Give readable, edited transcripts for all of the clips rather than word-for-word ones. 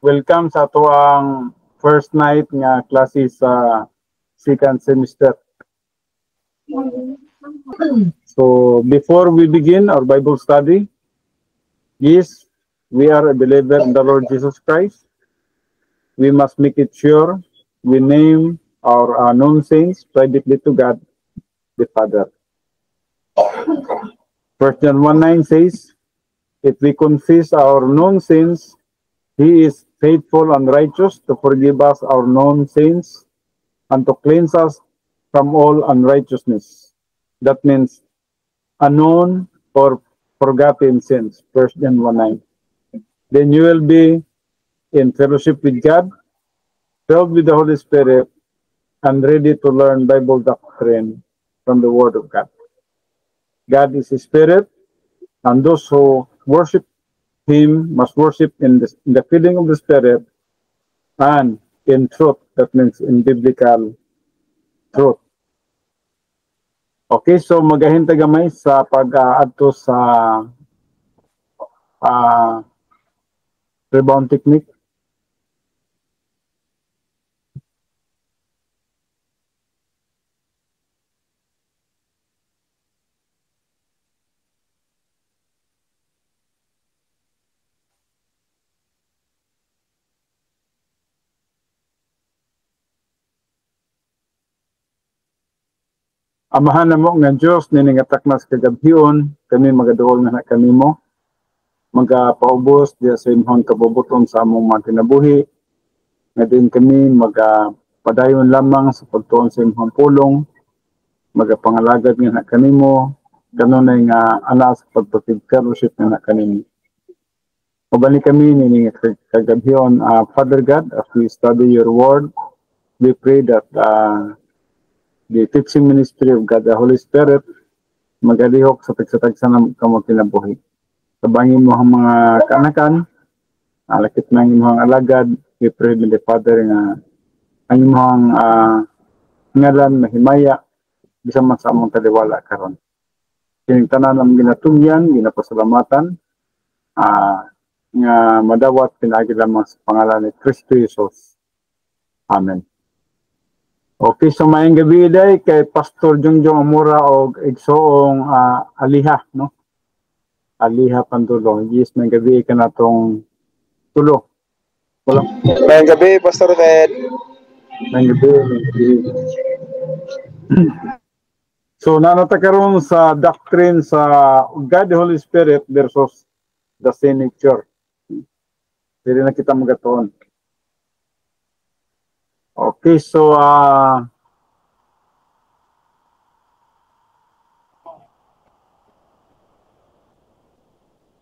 Welcome sa ato ang first night nga klase sa second semester. So before we begin our Bible study, yes, we are a believer in the Lord Jesus Christ. We must make it sure we name our known sins privately to God the Father. 1 John 1:9 says, if we confess our known sins, He is faithful and righteous to forgive us our known sins and to cleanse us from all unrighteousness. That means unknown or forgotten sins. 1 John 1:9. Then you will be in fellowship with God, filled with the Holy Spirit, and ready to learn Bible doctrine from the Word of God. God is a spirit, and those who worship Him must worship in the feeling of the Spirit and in truth. That means in biblical truth. Okay, so magahintay gamay sa pag-aadto sa rebound technique. Amahan na mo nga Diyos, niningatak nas kagabhiyon, kami magaduol na kami mo, magapaubos diya sa imong kabubuton sa among mga kinabuhi, nga din kami magapadayon lamang sa pagtuon sa imong pulong, magapangalagad nga kami mo, kanunay nga anas sa pagpatid fellowship nga kami mo. Mabalik kami niningatak kagabhiyon, Father God, as we study your word, we pray that the teaching ministry of God, the Holy Spirit, magalihok sa tagsatag sa kamot kinabuhi. Tabangin mo ang mga kanakan, lakit na ang imong alagad, we pray with the Father nga ang imong ngalan na himaya, bisang man sa among taliwala karon. Kining tanan ang ginatungyan, ginapasalamatan, nga madawat pinagi lamang sa pangalan ni Kristo Jesus. Amen. Okay, so maayong gabi day kay Pastor Jongjong Amora o igsoong Aliha, no? Aliha Pantulo. Yes, maayong gabi ka na tong tulo. Maayong gabi, Pastor Ted. Maayong gabi. So, nanata karon sa doctrine sa God the Holy Spirit versus the sin nature. Dili na kita magatuon. Okay, so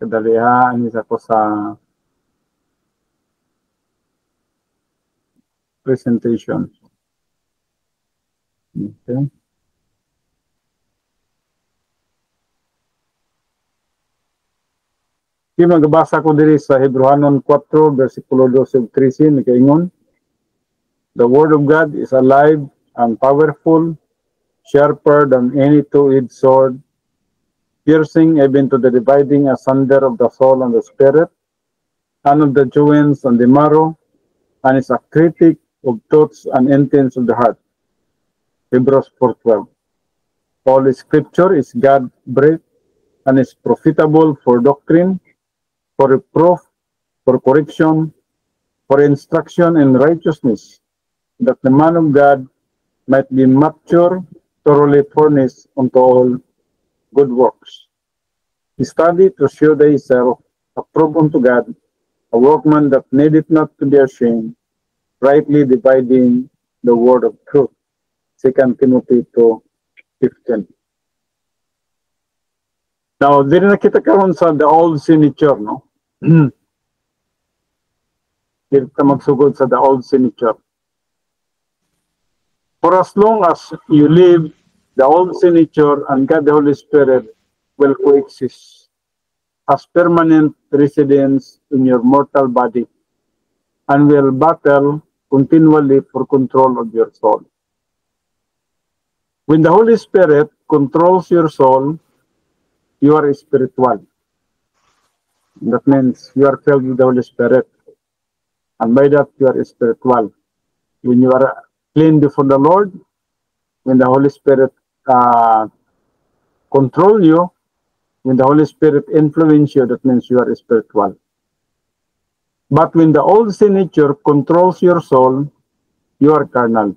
kadalihan isa ko sa presentation. Okay. Magbasa ko diri sa Hebrewanon 4 versikulo 12-13 nikaingon, the word of God is alive and powerful, sharper than any two-edged sword, piercing even to the dividing asunder of the soul and the spirit, and of the joints and the marrow, and is a critic of thoughts and intents of the heart. Hebrews 4:12. All scripture is God-breathed and is profitable for doctrine, for reproof, for correction, for instruction in righteousness, that the man of God might be mature, thoroughly furnished unto all good works. Study to show thyself approved unto God, a workman that needeth not to be ashamed, rightly dividing the word of truth. 2 Timothy 2:15. Now, dili na kita karon sa the old signature, no? Dili ka magsugod sa the old signature. For as long as you live, the old signature and God the Holy Spirit will coexist as permanent residents in your mortal body and will battle continually for control of your soul. When the Holy Spirit controls your soul, you are spiritual. That means you are filled with the Holy Spirit. And by that, you are spiritual. When you are clean before the Lord, when the Holy Spirit control you, when the Holy Spirit influence you, that means you are spiritual. But when the old sin nature controls your soul, you are carnal.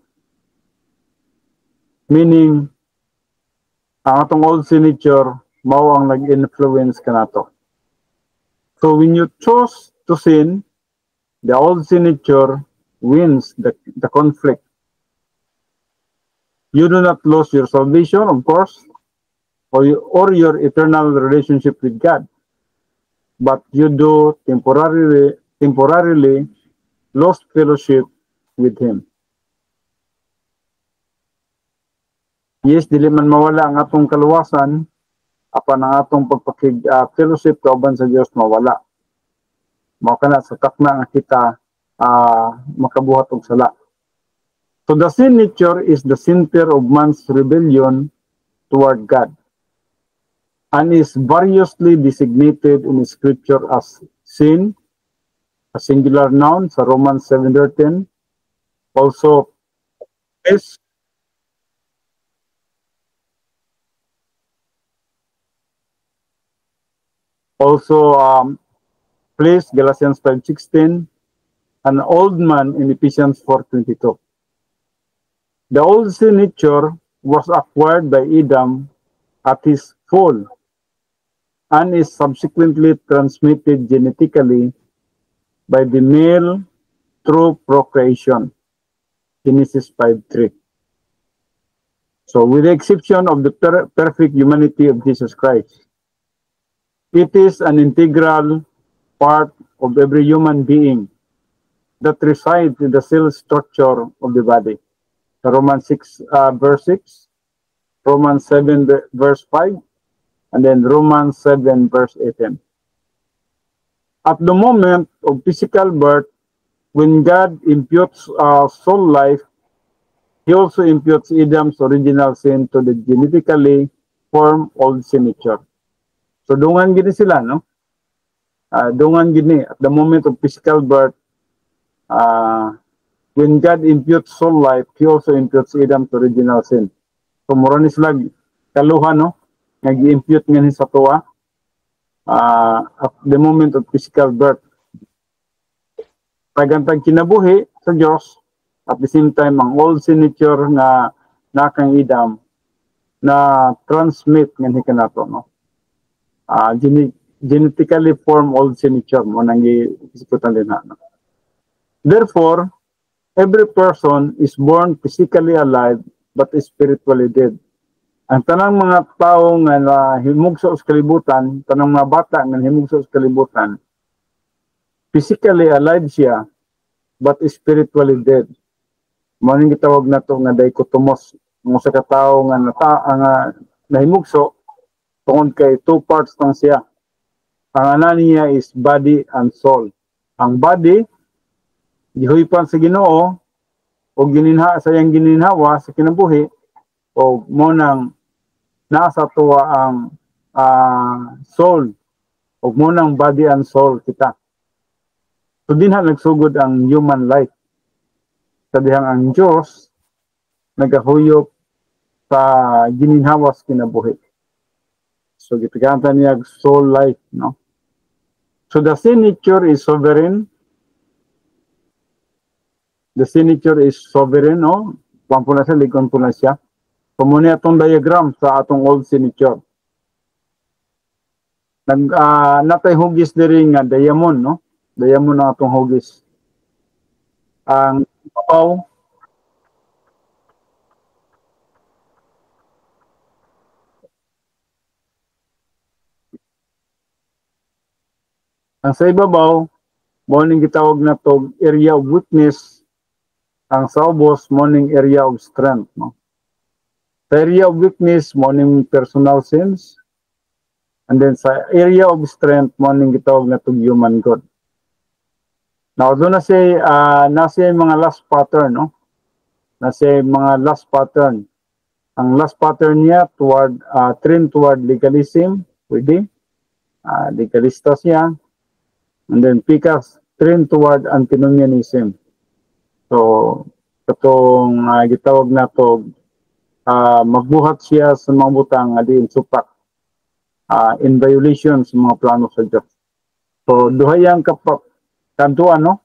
Meaning, ang atong old sin nature, mao ang nag-influence ka nato. So when you choose to sin, the old sin nature wins the conflict. You do not lose your salvation, of course, or your eternal relationship with God. But you do temporarily lost fellowship with Him. Yes, dili man mawala ang atong kaluwasan, apan ang atong fellowship kauban sa Dios mawala. Mao kana sa takna nga kita makabuhat og sala. So the sin nature is the center of man's rebellion toward God, and is variously designated in Scripture as sin, a singular noun sa Romans 7:13, also is place, Galatians 5:16, an old man in Ephesians 4:22. The old sin nature was acquired by Adam at his fall and is subsequently transmitted genetically by the male through procreation, Genesis 5:3. So with the exception of the perfect humanity of Jesus Christ, it is an integral part of every human being that resides in the cell structure of the body. Romans 6 verse 6, Romans 7 verse 5, and then Romans 7 verse 18. At the moment of physical birth, when God imputes soul life, He also imputes Adam's original sin to the genetically formed old sin nature. So dungan gini sila, no? Dungan gini at the moment of physical birth. When God imputes soul life, He also imputes Adam's original sin. So mura ni sila kaluha, no? Nag-impute nga ni sa tuwa at the moment of physical birth. Pagantag kinabuhi sa Diyos, at the same time, ang old sin nature nga nakang Adam na transmit nga ni kanato, no? Genetically formed old sin nature mo nang isikutan din na. Therefore, every person is born physically alive but spiritually dead. Ang tanang mga tao nga himugso sa kalibutan, tanang mga bata nga himugso sa kalibutan, physically alive siya but spiritually dead. Mao ning gitawag nato nga dichotomos, mo sa katao nga nahimugso tungod kay two parts lang siya. Ang ana niya is body and soul. Ang body gihuipan sa Ginoo o gininha sa iyang gininhawa sa kinabuhi o mo nang nasa tuwa ang soul o mo nang body and soul kita. So dinha nagsugod ang human life. Sa dihang ang Diyos nagahuyop sa gininhawa sa kinabuhi. So gipiganta niya soul life, no? So the sin nature is sovereign. The sin nature is sovereign, no? Pampo na siya, ligon po na siya. Kumuni atong diagram sa atong old sin nature. Natay hugis diri nga diamond, no? Diamond na atong hugis. Ang ibabaw sa ibabaw, morning gitawag na to area of weakness. Ang sa ubos, morning area of strength, no? Sa area of weakness, morning personal sins. And then sa area of strength, morning gitawag na to human good. Now, doon na siya mga last pattern, no? Nasa mga last pattern. Ang last pattern niya trend toward legalism, pwede. Legalista siya. And then trend toward antinomianism. So, katong gitawag nato magbuhat siya sa mga butang nga diin supak in violation sa mga plano sa Dios. So, duhayang kantuan, no?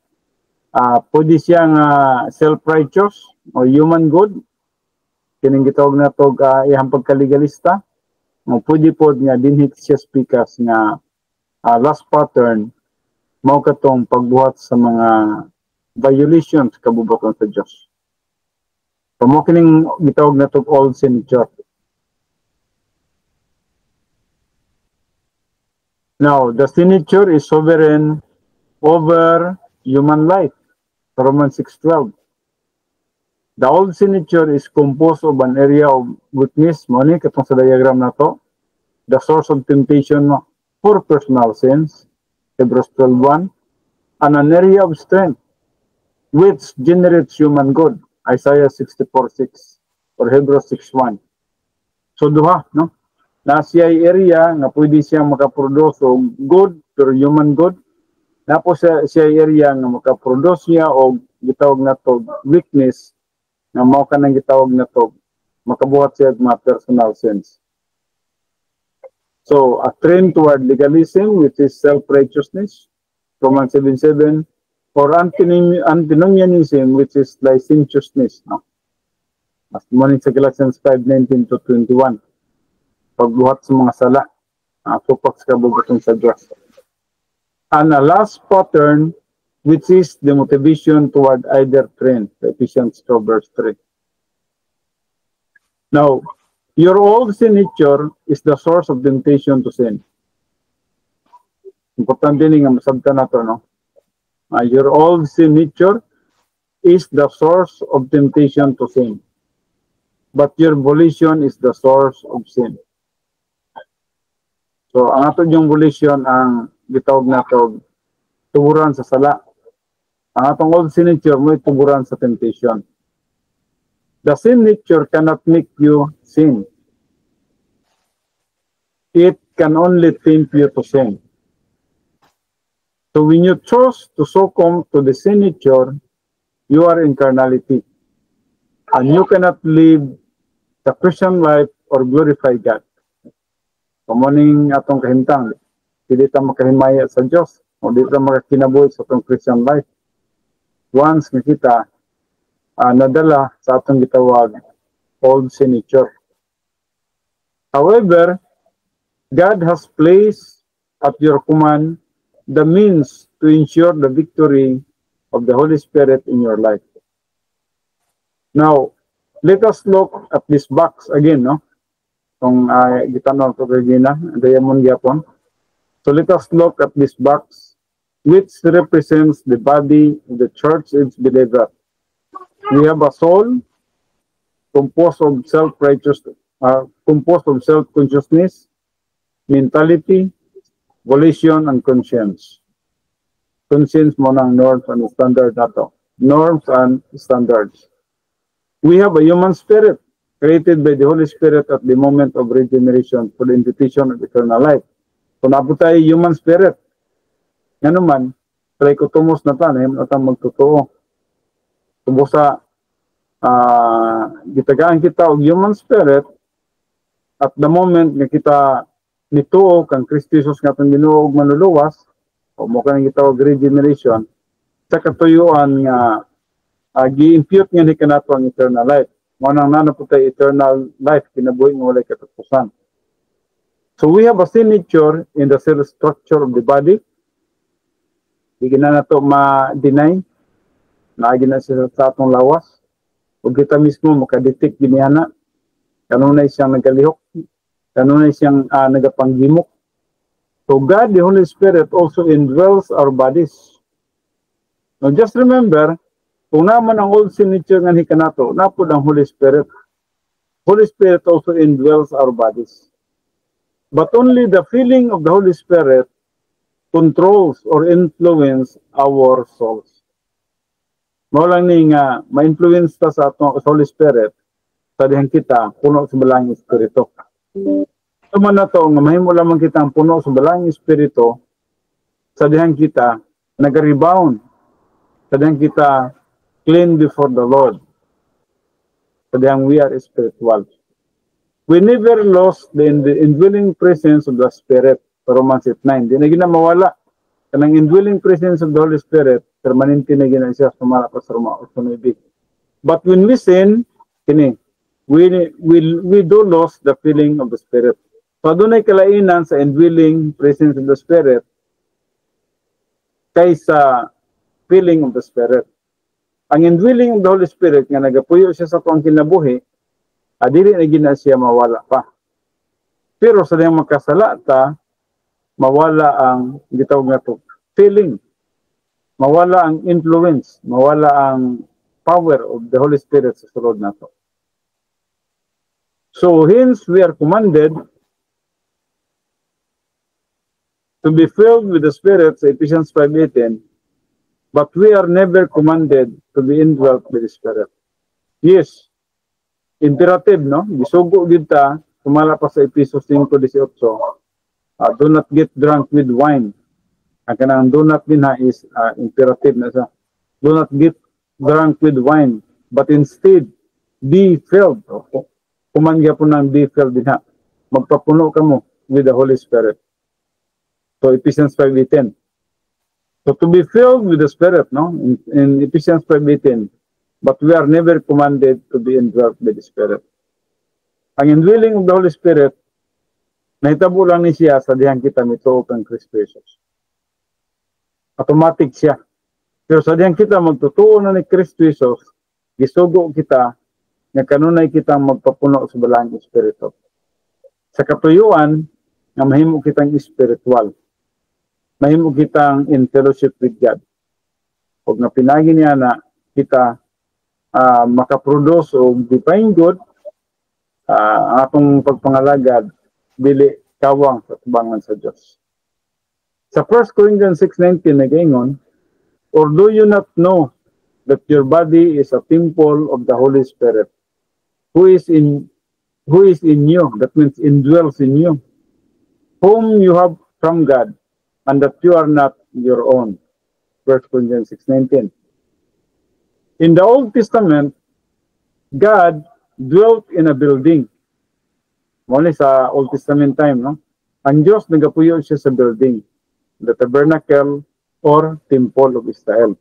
Pwede siyang self-righteous o human good. Kining gitawag na to iyang pagkalegalista. Pwede po nga dinhit siya speakers nga last pattern mao katong pagbuhat sa mga violations kabubuton sa Dios. So, mo kining gitawag na to old signature. Now, the signature is sovereign over human life. Romans 6:12. The old signature is composed of an area of weakness, mo ni katong sa diagram na to. The source of temptation for personal sins, Hebrews 12:1, and an area of strength which generates human good, Isaiah 64:6 or Hebrews 6:1. So duha, no? Na siya area nga pwede siyang makaproduce og good pero human good. Napo siya area nga makaproduce siya og gitawag na to weakness nga mao kanang gitawag na to makabuhat siya og mga personal sins. So, a trend toward legalism, which is self-righteousness, Romans 7:7, or antinomianism, which is licentiousness. No? Mas morning sa Galatians 5:19-21. Pagbuhat sa mga sala, supak sa kabubuton sa Diyos. And a last pattern, which is the motivation toward either trend, Ephesians 2:3. Now, your old sin nature is the source of temptation to sin. Importante ni nga masabtan nato, no? Your old sin nature is the source of temptation to sin. But your volition is the source of sin. So, ang ato yung volition ang gitawag nato tuburan sa sala. Ang atong old sin nature mo tuburan sa temptation. The sin nature cannot make you sin. It can only tempt you to sin. So when you choose to succumb to the sin nature, you are in carnality. And you cannot live the Christian life or glorify God. Kumuning atong kahimtang, hindi ta makahimaya sa Diyos o hindi ta makakinabuhi sa atong Christian life. Once nga kita nadala sa atong gitawag old sin nature. However, God has placed at your command the means to ensure the victory of the Holy Spirit in your life. Now, let us look at this box again, no? Kung gitanong ko Regina, Diamond Yapon. So let us look at this box which represents the body of the church and its believer. We have a soul composed of self-consciousness, mentality, volition, and conscience. Conscience mo ng norms and standards nato. Norms and standards. We have a human spirit created by the Holy Spirit at the moment of regeneration for the institution of eternal life. Kung naputay human spirit, nga naman, try ko tumos na ta, na magtotoo. Tubos sa gitagaan kita og human spirit at the moment nga kita nituo kang Kristo Jesus nga itong Ginoo og manluluwas o mo kanang gitawag regeneration sa katuyuan nga gi-impute nga ni kanato ang eternal life. Mo nang nanaputay eternal life kinabuhi nga walay katapusan. So we have a sin nature in the cell structure of the body. Di na nato ma-deny. Naagi na siya sa atong lawas. O kita mismo makadetect giniana. Kanunay siyang nagalihok. Kanunay siyang nagapanggimok. So God, the Holy Spirit, also indwells our bodies. Now just remember, kung naman ang old sin nature nga hikanato, napod ang Holy Spirit. Holy Spirit also indwells our bodies. But only the feeling of the Holy Spirit controls or influence our souls. Mao lang ni nga ma-influence ta sa atong Holy Spirit sa dihang kita puno sa balang espiritu. Tuma na to nga mahimo lamang kita ang puno sa balang espiritu sa dihang kita nag-rebound. Kadang kita clean before the Lord. Kadang we are spiritual. We never lost the indwelling presence of the Spirit. Romans 8:9. Di na ginamawala. Kanang indwelling presence of the Holy Spirit, permanente na gina siya sumala pa sa Roma 8:9. But when we sin, we do lose the feeling of the Spirit. So doon ay kalainan sa indwelling presence of the Spirit kaysa feeling of the Spirit. Ang indwelling of the Holy Spirit nga nagapuyo siya sa tuwang kinabuhi, dili na gina siya mawala pa. Pero sa diyang makasala ta, mawala ang gitawag nga to feeling, mawala ang influence, mawala ang power of the Holy Spirit sa sulod nato. So hence we are commanded to be filled with the Spirit sa Ephesians 5:18, but we are never commanded to be indwelt by the Spirit. Yes, imperative, no? Gisugo gid ta, sumala pa sa Ephesians 5:18. Do not get drunk with wine. Ang kanang do not din ha is imperative na sa. Do not get drunk with wine, but instead be filled. Kumangya po ng be filled din ha. Magpapuno ka mo with the Holy Spirit. So Ephesians 5:18. So to be filled with the Spirit, no? In Ephesians 5:18, but we are never commanded to be indwelt by the Spirit. Ang indwelling of the Holy Spirit, nahitabo lang ni siya sa dihang kita mituo kang Kristo Jesus. Automatic siya. Pero sa dihang kita magtutuo na ni Kristo Jesus, gisugo kita, nga kanunay kitang magpapuno sa balang Espiritu. Sa katuyuan, nga mahimo kitang spiritual. Mahimo kitang in fellowship with God. Huwag na pinagi niya na kita makaproduce o divine good, ang atong pagpangalagad, dili kawang sa tubangan sa Diyos. Sa 1 Corinthians 6:19 nagaingon, or do you not know that your body is a temple of the Holy Spirit, who is in you, that means indwells in you, whom you have from God, and that you are not your own. 1 Corinthians 6:19. In the Old Testament, God dwelt in a building. Muli sa Old Testament time, no? Ang Diyos nagapuyo siya sa building, the tabernacle or temple of Israel.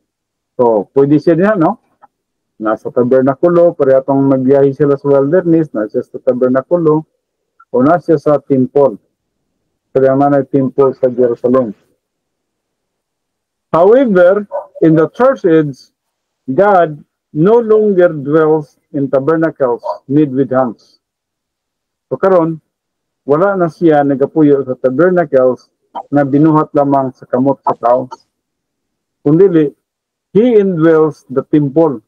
So, pwede siya din, no? Nasa tabernakulo, parehong nagbiyahe sila sa wilderness, nasa sa tabernakulo, o nasa sa temple. Kaya man ay temple sa Jerusalem. However, in the church age, God no longer dwells in tabernacles made with hands. So karon, wala na siya nagapuyo sa tabernacles na binuhat lamang sa kamot sa tao. Kundi, He indwells the temple.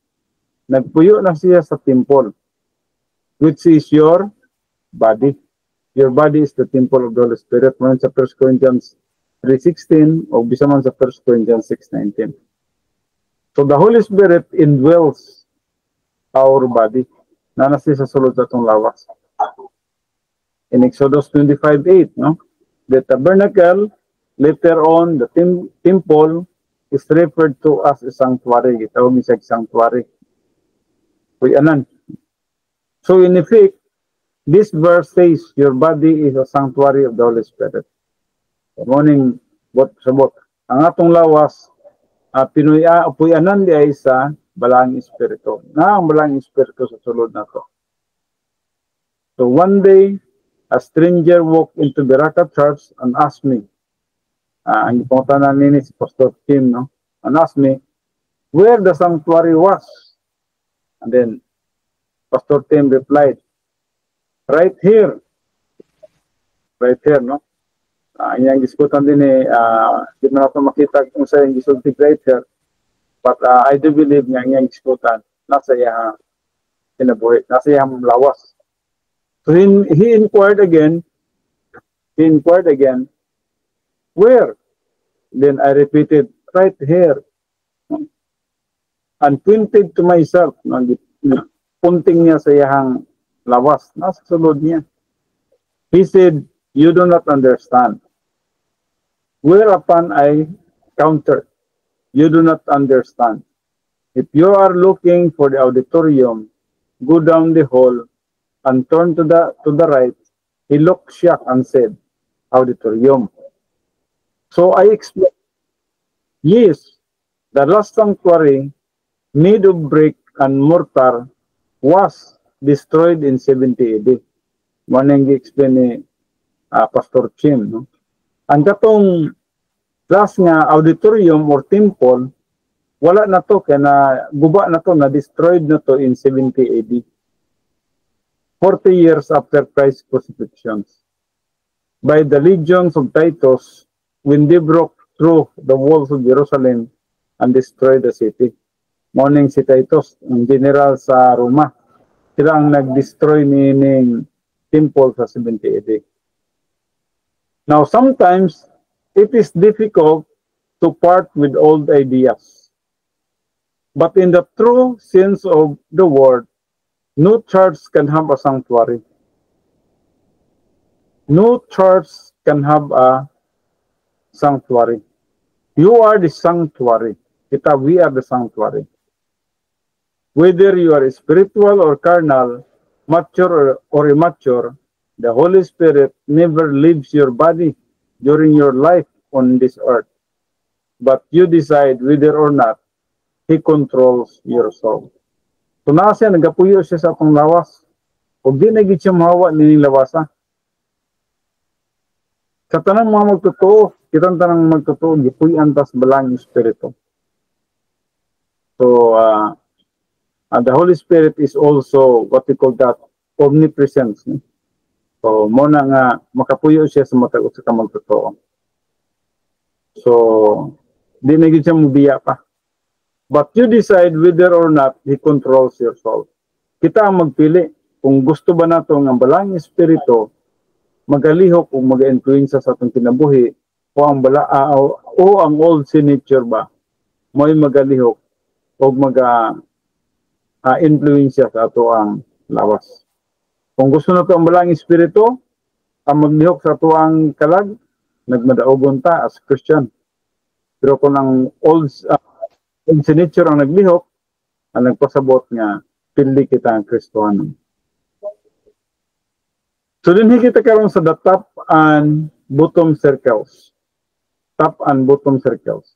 Nagpuyo na siya sa temple, which is your body. Your body is the temple of the Holy Spirit. Man sa 1 Corinthians 3:16 o bisa man sa 1 Corinthians 6:19. So the Holy Spirit indwells our body. Na siya sa sulod sa itong lawas. In Exodus 25:8, no? The tabernacle, later on, the temple is referred to as a sanctuary. Itawag niya siya sanctuary. Uy, anan. So in effect, this verse says, your body is a sanctuary of the Holy Spirit. Morning, bot sabot. Ang atong lawas, puyanan di ay sa balang espiritu. Na ang balang espiritu sa sulod na to. So one day, a stranger walked into Beraka Church and asked me, ang ipangutanan nini si Pastor Tim, no? And asked me, where the sanctuary was? And then, Pastor Tim replied, right here. Right here, no? Yung diskutan din di mo na ito makita kung sa yung gisultig right here. But I do believe nga yung diskutan, nasa yung kinabuhi, nasa yung lawas. So he inquired again, where? Then I repeated, right here. And pointed to myself, punting niya sa yung lawas, nasa sulod niya. He said, you do not understand. Whereupon I countered, You do not understand. If you are looking for the auditorium, go down the hall and turn to the right. He looked shocked and said, auditorium. So I explained, yes, the last sanctuary made of brick and mortar was destroyed in 70 AD. Manang gi-explain ni Pastor Chim. No? Ang katong last nga auditorium or temple, wala na to, kaya na guba na to, na destroyed na to in 70 AD. 40 years after Christ's crucifixion. By the legions of Titus, when they broke through the walls of Jerusalem and destroyed the city. Morning si Titus, ang general sa Roma. Sila ang nag-destroy ning temple sa 70 AD. Now, sometimes, it is difficult to part with old ideas. But in the true sense of the word, no church can have a sanctuary. No church can have a sanctuary. You are the sanctuary. We are the sanctuary. Whether you are spiritual or carnal, mature or immature, the Holy Spirit never leaves your body during your life on this earth. But you decide whether or not He controls your soul. So na siya, nagapuyo siya sa atong lawas. O di na gid siya mahawa nining lawasa. Sa tanang mga magtotoo, kitang tanang magtotoo, gipuy-an tas balang espiritu. So, the Holy Spirit is also what we call that omnipresence. So, mo na nga makapuyo siya sa matag sa kamagtotoo. So, di na gid siya mubiya pa. But you decide whether or not He controls your soul. Kita ang magpili kung gusto ba nato ang balang espiritu magalihok o mag-influensya sa atong kinabuhi o ang ang old sin nature ba mo'y magalihok o influensya sa ato ang lawas. Kung gusto nato ang balang espiritu ang maglihok sa ato ang kalag, nagmadaogon ta as Christian. Pero kung ang old sin nature ang naglihok, ang nagpasabot nga pili kita ang Kristohanon. So din kita karon sa the top and bottom circles. Top and bottom circles.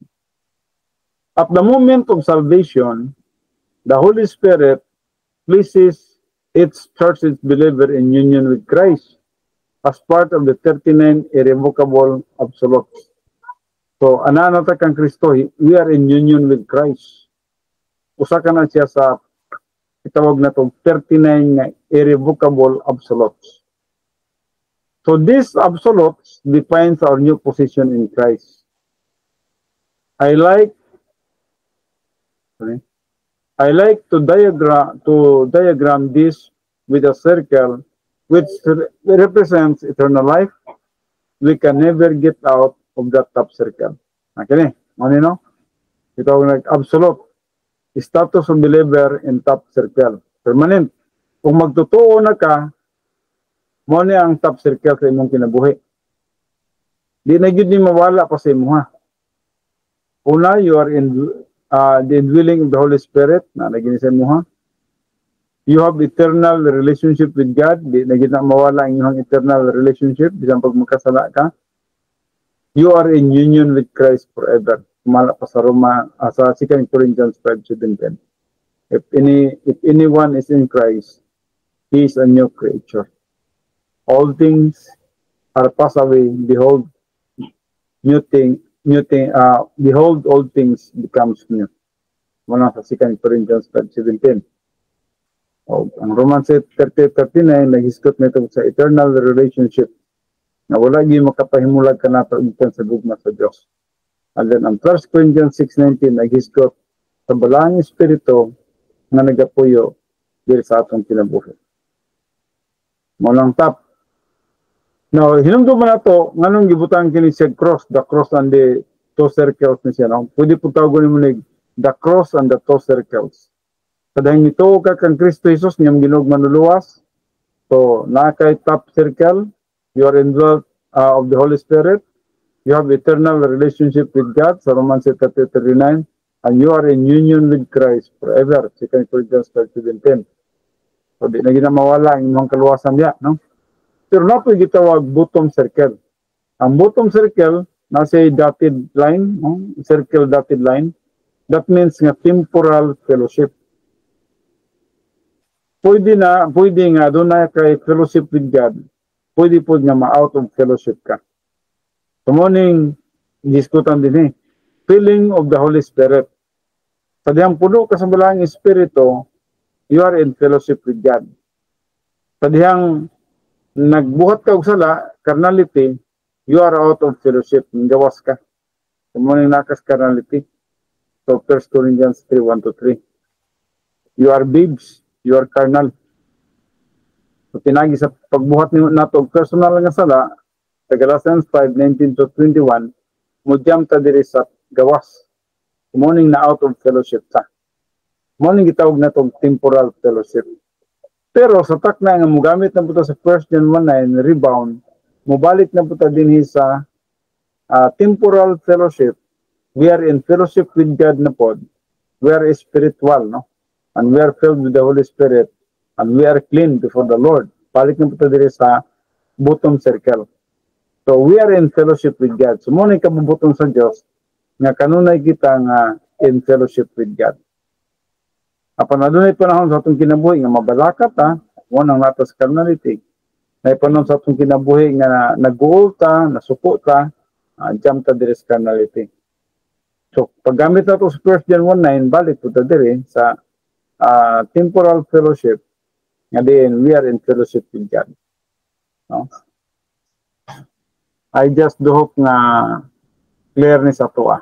At the moment of salvation, the Holy Spirit places its church, its believer in union with Christ as part of the 39 irrevocable absolutes. So, ananata kang Kristo, we are in union with Christ. Usa ka na siya sa itawag na itong 39 irrevocable absolutes. So, this absolutes defines our new position in Christ. I like to diagram this with a circle which represents eternal life. We can never get out of that top circle. Okay, no? Ito ang absolute. Status of believer in top circle. Permanent. Kung magtotoo na ka, mo ni ang top circle sa imong kinabuhi. Di na yun ni mawala pa sa imo ha. Una, you are in the indwelling of the Holy Spirit na naging sa imo ha. You have eternal relationship with God. Di na yun na mawala ang iyong eternal relationship bisan pag magkasala ka. You are in union with Christ forever. Kumala pa sa Roma, sa 2 Corinthians 5:17. If anyone is in Christ, he is a new creature. All things are passed away. Behold, behold, all things becomes new. Mula sa 2 Corinthians 5:17. Ang Romans 8:39, nag-hiskot nito sa eternal relationship na wala yung makapahimulag ka na ikan sa gugma sa Diyos. And then ang 1 Corinthians 6:19 naghiskot sa balang espiritu na nagapuyo diri sa atong kinabuhi. Molang top. Now, hinungdo man nato nganong gibutang kini sa cross, the cross and the two circles ni siya. No? Pwede po tawagon mo ni the cross and the two circles. Kadang nito ka kang Kristo Jesus niyang ginog manuluwas. So, na kay top circle, you are indwelt of the Holy Spirit. You have eternal relationship with God, sa Romans 8:39, and you are in union with Christ forever, 2 Corinthians 5:17. So, di na gina mawala ang inyong kaluwasan niya, no? Pero na po gitawag bottom circle. Ang bottom circle, nasa dotted line, no? Circle dotted line, that means nga temporal fellowship. Pwede nga doon na kay fellowship with God. Pwede po nga ma-out of fellowship ka. So morning, diskutan din feeling of the Holy Spirit. Sa diyang puno ka sa balang Espiritu, you are in fellowship with God. Sa diyang nagbuhat ka og sala, carnality, you are out of fellowship, gawas ka. So morning nakas carnality. So 1 Corinthians 3:1-3. You are babes, you are carnal. So pinagi sa pagbuhat nato personal nga sala, sa Galatians 5:19-21, mudyam ta diri sa gawas. Morning na out of fellowship ta. Morning gitawag na tong temporal fellowship. Pero sa takna nga mogamit na puta sa 1 John 1:9 rebound, mobalik na puta dinhi sa temporal fellowship. We are in fellowship with God na pod. We are spiritual, no? And we are filled with the Holy Spirit, and we are clean before the Lord. Balik na puta diri sa bottom circle. So we are in fellowship with God. So muna kabubutong sa Diyos nga kanunay kita nga in fellowship with God. Apan adunay panahon sa atong kinabuhi nga mabalaka ta, mo nang natas carnality. Nay panahon sa atong kinabuhi nga nag-uol ta, nasuko ta, jam ta diri sa carnality. So paggamit nato sa 1 John 1:9, balik po ta diri sa temporal fellowship nga din we are in fellowship with God. No? I just do hope nga clear ni sa tuwa.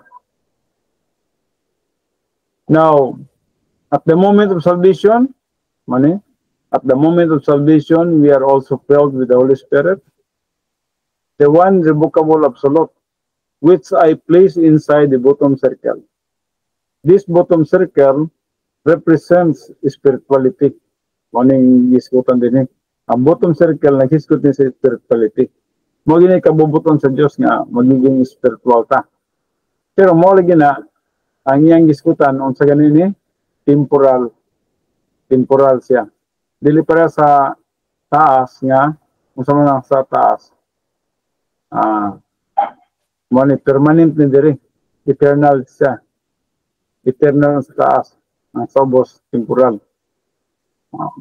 Now, at the moment of salvation, at the moment of salvation, we are also filled with the Holy Spirit, the one revocable absolute, which I place inside the bottom circle. This bottom circle represents spirituality. Maning iskutan din ang bottom circle naghiskot din sa spirituality. Mo gini kabubuton sa Dios nga magiging spiritual ta. Pero mo lagi na ang iyang giskutan unsa ganini temporal siya. Dili para sa taas nga unsa man sa taas. Mo ni permanent ni diri, eternal siya. Eternal sa taas. Ang sobos temporal.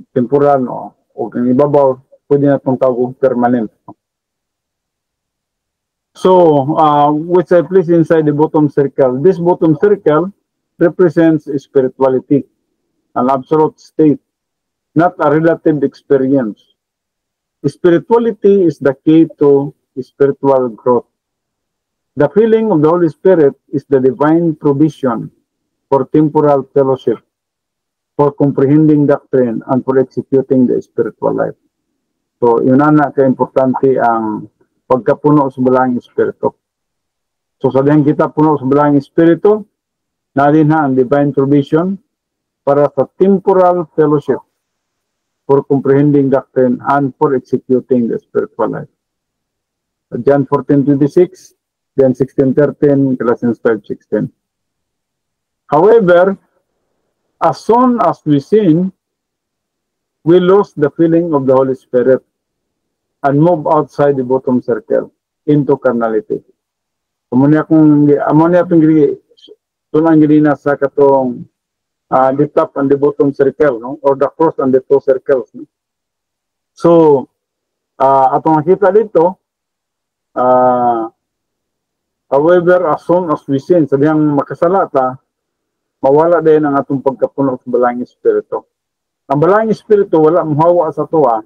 Temporal o ang ibabaw pwede na itong tawag permanent. So, which I place inside the bottom circle. This bottom circle represents spirituality, an absolute state, not a relative experience. Spirituality is the key to spiritual growth. The filling of the Holy Spirit is the divine provision for temporal fellowship, for comprehending doctrine, and for executing the spiritual life. So, yun na ka-importante ang pagkapuno sa balang Espiritu. So, sabihin kita puno sa balang Espiritu, natin ang divine provision para sa temporal fellowship, for comprehending doctrine, and for executing the spiritual life. John 14:26, John 16:13, Galatians 5:16. However, as soon as we sin, we lose the filling of the Holy Spirit and move outside the bottom circle into carnality. Ammonia gili tunang gili na sa katong the top and the bottom circle, no? Or the cross and the two circles. No? So, atong nakita dito, however, as soon as we sin, sabihan makasala ta, mawala din ang atong pagkapuno sa balang Espiritu. Ang balang Espiritu wala mahawa sa tuwa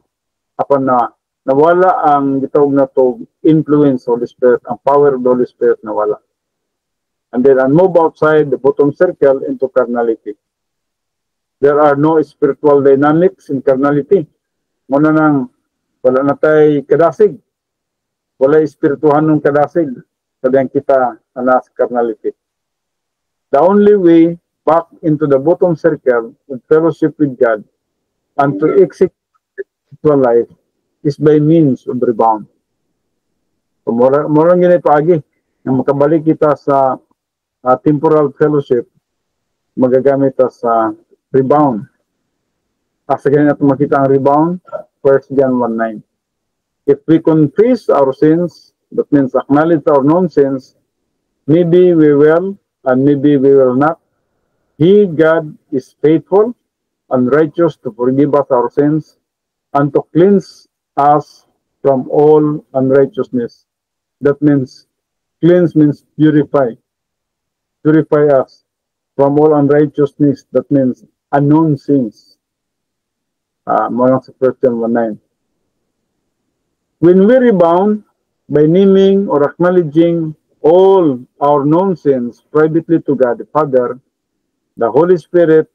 apan na nawala ang gitawag na to influence of the Spirit, ang power of the Holy Spirit nawala. And then move outside the bottom circle into carnality. There are no spiritual dynamics in carnality. Muna nang wala na tayo kadasig. Wala espirituhan ng kadasig. Sabihan kita na sa carnality. The only way back into the bottom circle of fellowship with God and to execute spiritual life is by means of rebound. So, morang yun ay paagi. na makabalik kita sa temporal fellowship, magagamit ta sa rebound. Asa ganyan natin makita ang rebound? 1 John 1:9. If we confess our sins, that means acknowledge our known sins, maybe we will and maybe we will not. He, God, is faithful and righteous to forgive us our sins and to cleanse us from all unrighteousness. That means, cleanse means purify. Purify us from all unrighteousness. That means unknown sins. Mga sa 1 John 1:9. When we rebound by naming or acknowledging all our known sins privately to God the Father, the Holy Spirit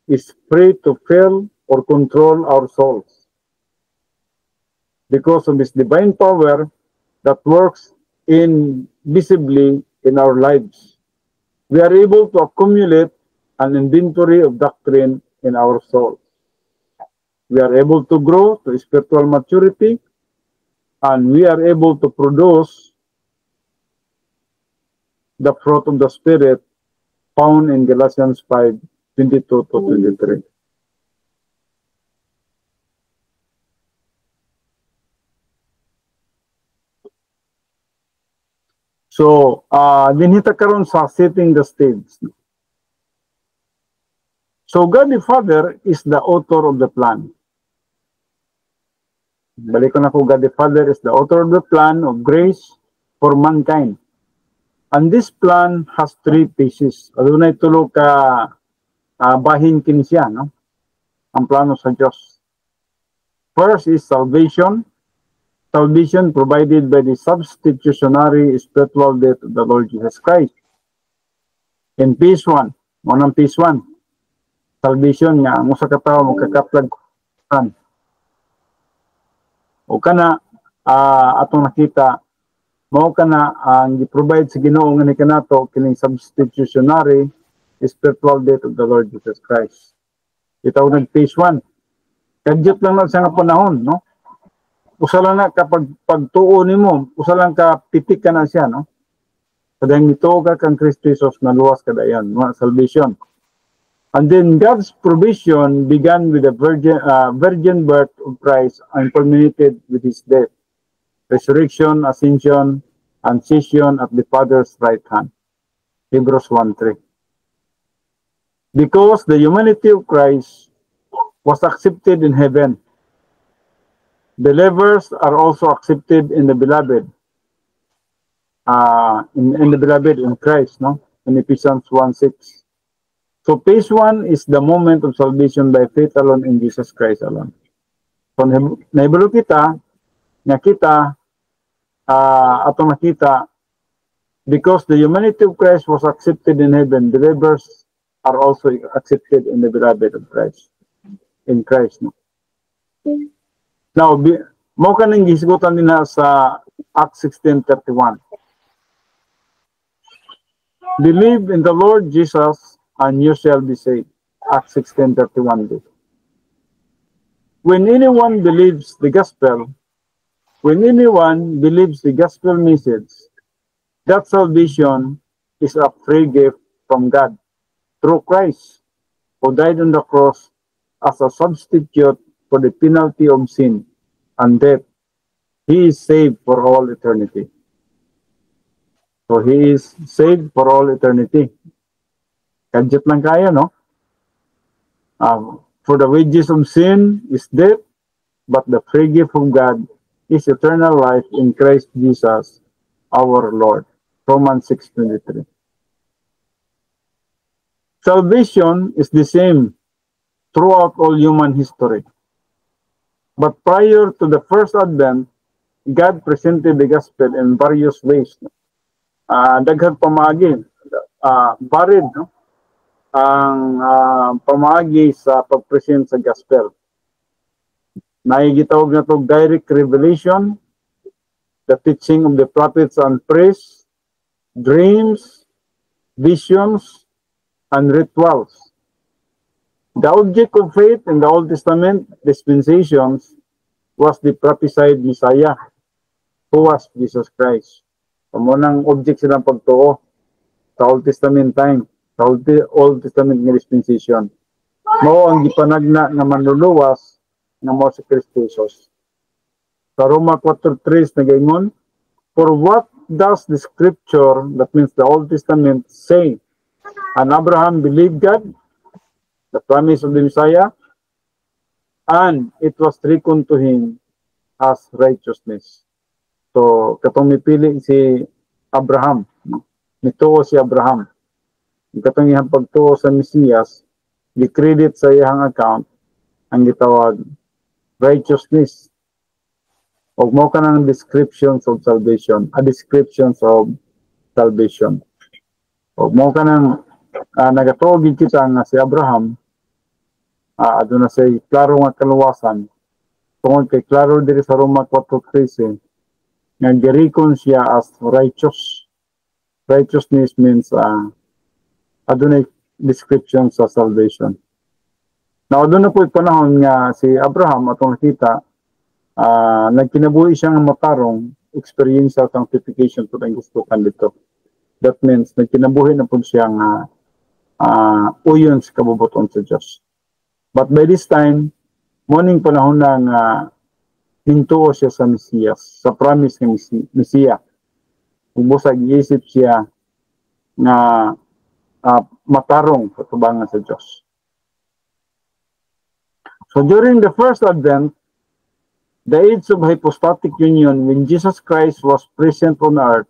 is free to fill or control our souls. Because of His divine power that works invisibly in our lives, we are able to accumulate an inventory of doctrine in our souls. We are able to grow to spiritual maturity, and we are able to produce the fruit of the Spirit found in Galatians 5:22-23. So, dinhita karon sa setting the stage. So, God the Father is the author of the plan. Balik ko na ko, God the Father is the author of the plan of grace for mankind. And this plan has 3 phases. Adunay tulo ka bahin kini siya, no? Ang plano sa Diyos. First is salvation. Salvation provided by the substitutionary spiritual death of the Lord Jesus Christ. In phase 1, unang phase 1, salvation nga, ang usa ka tawo magkakaplag o kana atong nakita mao kana ang gi-provide sa Ginoo nga ni kanato kining substitutionary spiritual death of the Lord Jesus Christ. Itaw nag phase 1. Kadyot lang na sa nga panahon, no? Usa lang na kapag pagtuo nimo, usa lang ka pitik ka na siya, no? Kadang nituo ka kang Kristo Jesus na luwas kadayon, salvation. And then God's provision began with the virgin birth of Christ and culminated with His death, resurrection, ascension, and session at the Father's right hand. Hebrews 1:3. Because the humanity of Christ was accepted in heaven, believers are also accepted in the beloved. In the beloved in Christ, no? In Ephesians 1:6. So phase 1 is the moment of salvation by faith alone in Jesus Christ alone. So nahibalo kita, atong nakita, because the humanity of Christ was accepted in heaven, believers are also accepted in the beloved of Christ. In Christ, no? Now, mo ka nang gisgutan nila sa Acts 16:31. Believe in the Lord Jesus and you shall be saved. Acts 16:31. When anyone believes the gospel message, that salvation is a free gift from God through Christ, who died on the cross as a substitute for the penalty of sin and death. He is saved for all eternity. So he is saved for all eternity. Kadjut lang kaya, no? For the wages of sin is death, but the free gift of God is eternal life in Christ Jesus, our Lord. Romans 6:23. Salvation is the same throughout all human history. But prior to the first advent, God presented the gospel in various ways. Daghang pamaagi, varied, no? Ang pamaagi sa pag-present sa gospel. Naigitawag na ito direct revelation, the teaching of the prophets and priests, dreams, visions, and rituals. The object of faith in the Old Testament dispensations was the prophesied Messiah, who was Jesus Christ. Munang object silang pagtuo sa Old Testament time, sa Old Testament nga dispensation. Mao ang gipanagna nga manluluwas nga mao si Kristo Jesus. Sa Roma 4:3 nagaingon, for what does the scripture, that means the Old Testament, say? And Abraham believed God, the promise of the Messiah, and it was reckoned to him as righteousness. So, katong mipili si Abraham, nituo si Abraham. Katong iyang pagtuo sa Mesiyas, di-credit sa iyang account ang gitawag righteousness. O mo ka ng descriptions of salvation, descriptions of salvation. O mo ka ng nagatuog kita nga si Abraham, aduna say klaro nga kaluwasan, tungod kay klaro diri sa Roma 4:13, nga girikon siya as righteous. Righteousness means adunay description sa salvation. Now, aduna po panahon nga si Abraham atong nakita, nagkinabuhi siya ng matarong experiential sanctification to ang gusto kan dito. That means nagkinabuhi na po siya nga uyon sa kabubuton sa Diyos. But by this time, morning panahon na nga hintuo siya sa Mesiyas, sa promise ng Mesiya. Ubusag iisip siya nga matarong katubangan sa Diyos. So during the first advent, the age of hypostatic union, when Jesus Christ was present on earth,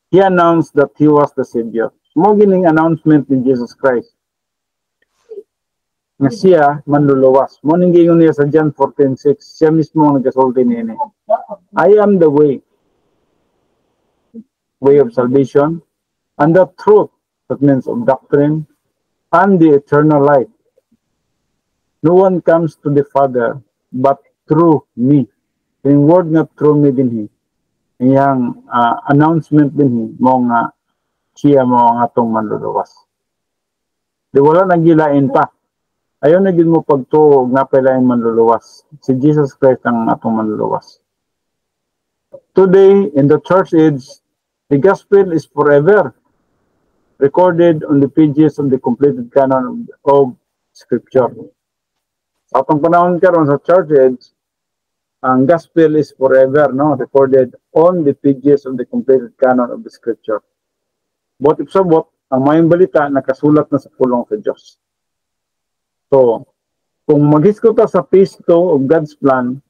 he announced that he was the Savior. Mo gining announcement ni Jesus Christ nga siya manluluwas. Mo ning giingon niya sa John 14:6, siya mismo ang nagasulti niini. I am the way of salvation, and the truth, that means of doctrine, and the eternal life. No one comes to the Father but through me. Yung word nga through me din yung announcement din mo nga siya mo ang atong manluluwas. Di wala nagilain pa. Ayaw na din mo pagtuo nga pala yung manluluwas. Si Jesus Christ ang atong manluluwas. Today, in the church age, the gospel is forever recorded on the pages of the completed canon of Scripture. Sa atong panahon karon sa church age, ang gospel is forever, no, recorded on the pages of the completed canon of the Scripture. Bot ipsabot, ang mayong balita nakasulat na sa pulong sa Diyos. So, kung maghisgot ta sa phase 2 of God's plan,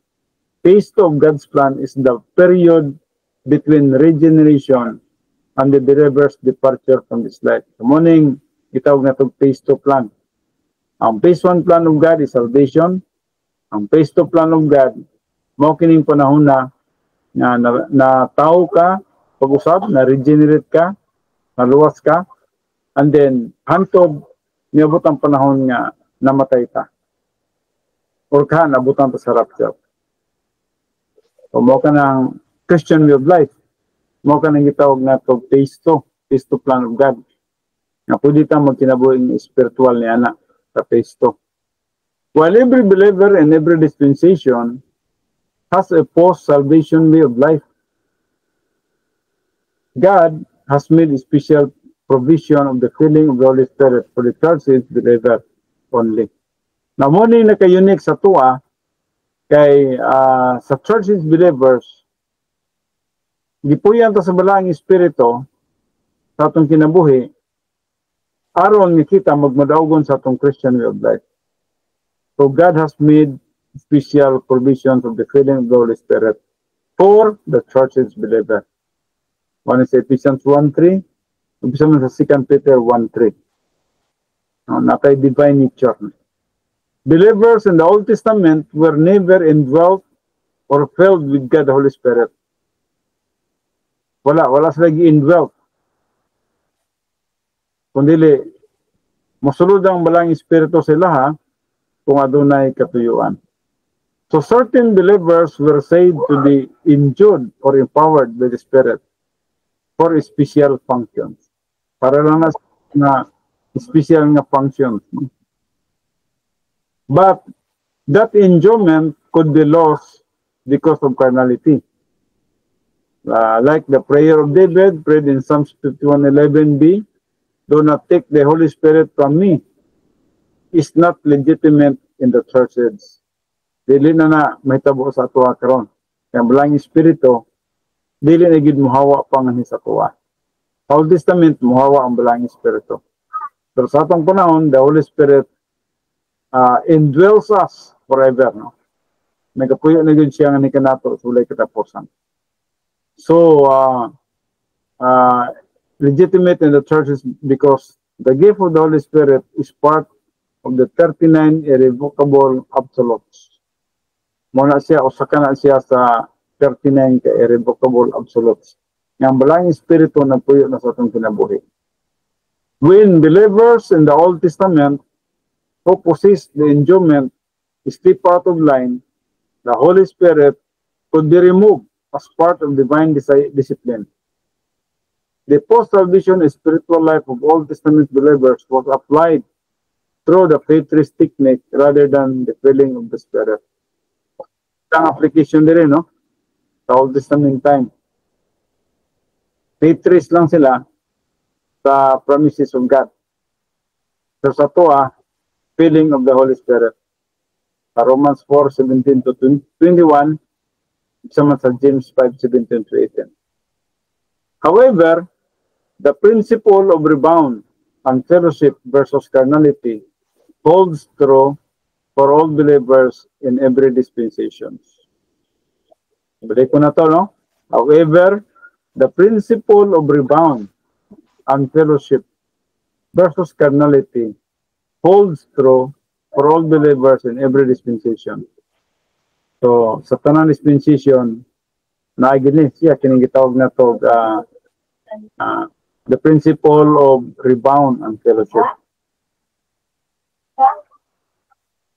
phase 2 of God's plan is the period between regeneration and the believer's departure from this life. So, morning, itawag na itong phase 2 plan. Ang phase 1 plan of God is salvation. Ang phase 2 plan of God, mao kining panahon na tao ka, pag-usab, na regenerate ka, naluwas ka, and then, hantod, niabot ang panahon nga namatay ta. Or ka, nabutan ta sa rapture. So, mao ka ng Christian way of life. Mao ka nang gitawag na ito phase 2 plan of God. Nga pwede ta magkinabuhi spiritual ni anak sa phase 2. While every believer in every dispensation has a post-salvation way of life, God has made a special provision of the filling of the Holy Spirit for the church's believer only. Na mo ni naka-unique sa tuwa kay sa church's believers, gipuyan ta sa balaang espiritu sa atong kinabuhi aron nga kita magmadaugon sa atong Christian way of life. So God has made special provisions of the filling of the Holy Spirit for the church's believer. One is Ephesians 1:3, umpisa man sa 2 Peter 1:3. Nakay divine nature. Believers in the Old Testament were never indwelt or filled with God the Holy Spirit. Wala sila gi-indwelt. Kundili, mosulod ang balang espiritu sila ha, kung adunay katuyuan. So certain believers were said to be endued or empowered by the Spirit for special functions. Para lang na special nga functions. But that enjoyment could be lost because of carnality. Like the prayer of David, prayed in Psalms 51:11b, do not take the Holy Spirit from me, is not legitimate in the churches. Dili na mahitabo sa atuwa karon. Kaya balang Espiritu, dili na gid muhawa pa nga sa atuwa. Old Testament, muhawa ang balang Espiritu. Pero sa atong panahon, the Holy Spirit indwells us forever. No? Nagapuyo na yun siya nga ni kanato sulay katapusan. So, legitimate in the churches because the gift of the Holy Spirit is part of the 39 irrevocable absolutes. Muna siya, usaka na siya sa 39 ka irrevocable absolutes. Yang balang Espiritu na puyo na sa itong kinabuhi. When believers in the Old Testament who possess the endowment step out of line, the Holy Spirit could be removed as part of divine discipline. The post-salvation spiritual life of Old Testament believers was applied through the faith-trace technique rather than the filling of the Spirit. Ang application din, no? Sa Old Testament time. Faith-trace lang sila sa promises of God. So sa tuwa, filling of the Holy Spirit. Sa Romans 4:17-21, sama sa James 5:17-18. However, the principle of rebound and fellowship versus carnality holds true for all believers in every dispensation. Balik ko na to, no? However, the principle of rebound and fellowship versus carnality holds true for all believers in every dispensation. So, sa tanang dispensation, naagin siya, kinigitawag na to the principle of rebound and fellowship.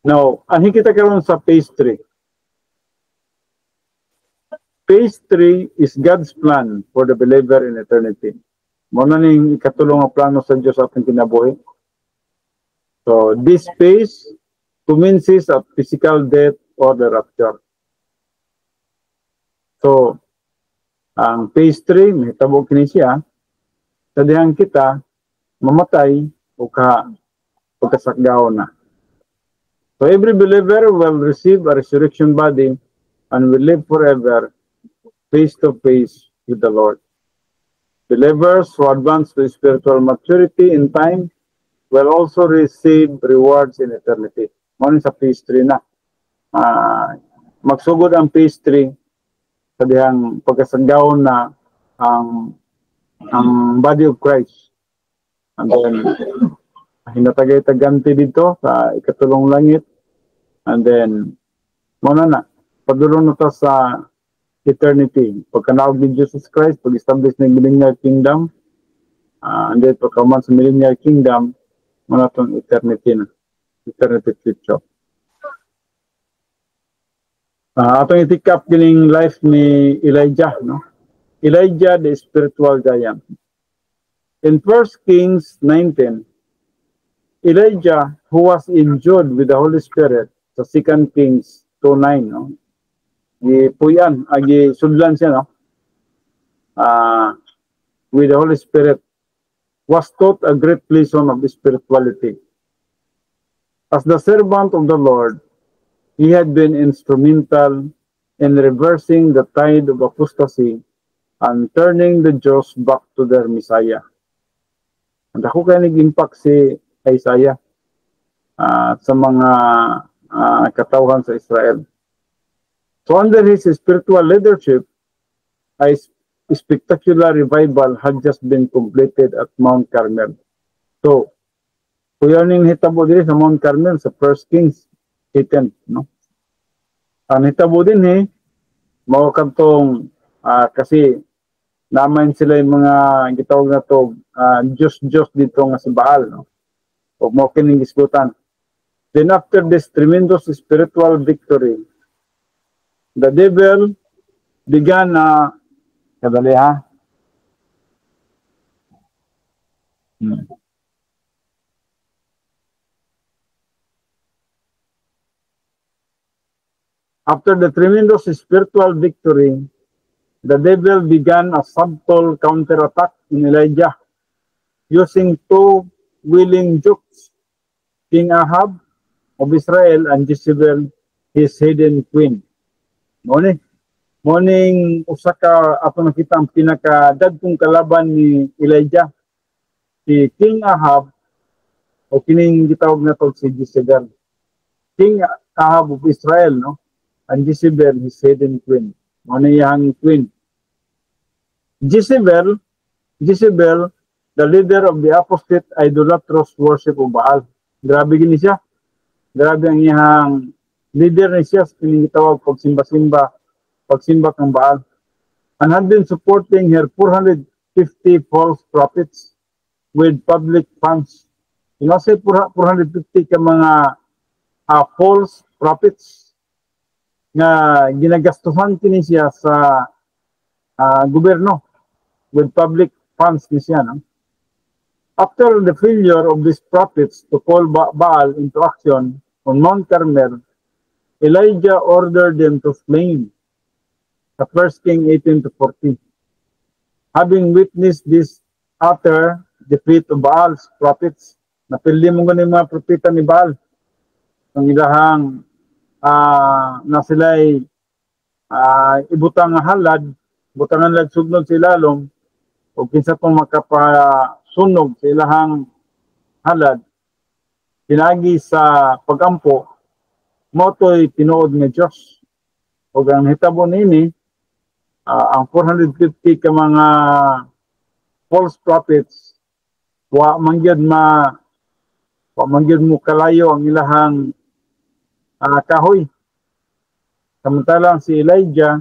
Now, anhin kita karon sa phase 3. Phase 3 is God's plan for the believer in eternity. Muna ning ikatulong ang plano sa Diyos sa ating kinabuhi. So, this phase commences at physical death or the rapture. So, ang phase 3, may tabog kini siya, sa dihang kita, mamatay o pagkasakgaw na. So, every believer will receive a resurrection body and will live forever face to face with the Lord. Believers who advance to spiritual maturity in time will also receive rewards in eternity. Muna sa phase 3 na. Magsugod ang phase 3 sa dihang pagkasanggaw na ang body of Christ. And then, hinatagay-taganti dito sa ikatulong langit. And then, muna na, padulong na to sa eternity. Pagkanaog ni Jesus Christ, pag-establish ng millennial kingdom, and then pagkaman sa millennial kingdom, muna itong eternity na. Eternity future. Atong itikap kining life ni Elijah, no? Elijah, the spiritual giant. In 1 Kings 19, Elijah, who was endued with the Holy Spirit, sa 2 Kings 2:9, no? Gipuyan, sudlan siya, no? With the Holy Spirit, was taught a great lesson of spirituality. As the servant of the Lord, he had been instrumental in reversing the tide of apostasy and turning the Jews back to their Messiah. And ako kaya nag-impact si Isaiah sa mga katawhan sa Israel. So under his spiritual leadership, a spectacular revival had just been completed at Mount Carmel. So, kuya ning hitabo din sa Mount Carmel sa 1 Kings 18, no? Ang hitabo din mao kantong kasi naman sila yung mga gitawag na to Diyos dito nga si Baal, no? O mo kining isgutan. Then after this tremendous spiritual victory, the devil began kadali ha. After the tremendous spiritual victory, the devil began a subtle counterattack in Elijah using two willing jokes, King Ahab of Israel and Jezebel, his hidden queen. Morning usa ka ato nakita ang pinakadagkong kalaban ni Elijah, si King Ahab o kining gitawag nato si Jezebel. King Ahab of Israel, no? And Jezebel, his hidden queen. Mao yang queen. Jezebel, the leader of the apostate idolatrous worship of Baal. Grabe gini siya. Grabe ang iyang leader ni siya, kining gitawag pagsimba ng Baal. And had been supporting her 450 false prophets with public funds. Say 450 ka mga false prophets nga ginagastuhan kini siya sa gobyerno with public funds ni siya. No? After the failure of these prophets to call Baal into action on Mount Carmel, Elijah ordered them to flame. The 1 King 18-40. Having witnessed this utter defeat of Baal's prophets, napildi mo ganun yung mga propeta ni Baal. Ang ilahang na sila'y ibutang halad, butangan lang sugnod sa ilalom, o kinsa pong makapasunog sa ilahang halad, pinagi sa pagampo, moto'y tinuod nga Diyos. O ang hitabo nini, ang 450 ka mga false prophets, wa mangyad mo kalayo ang ilahang kahoy. Samantalang si Elijah,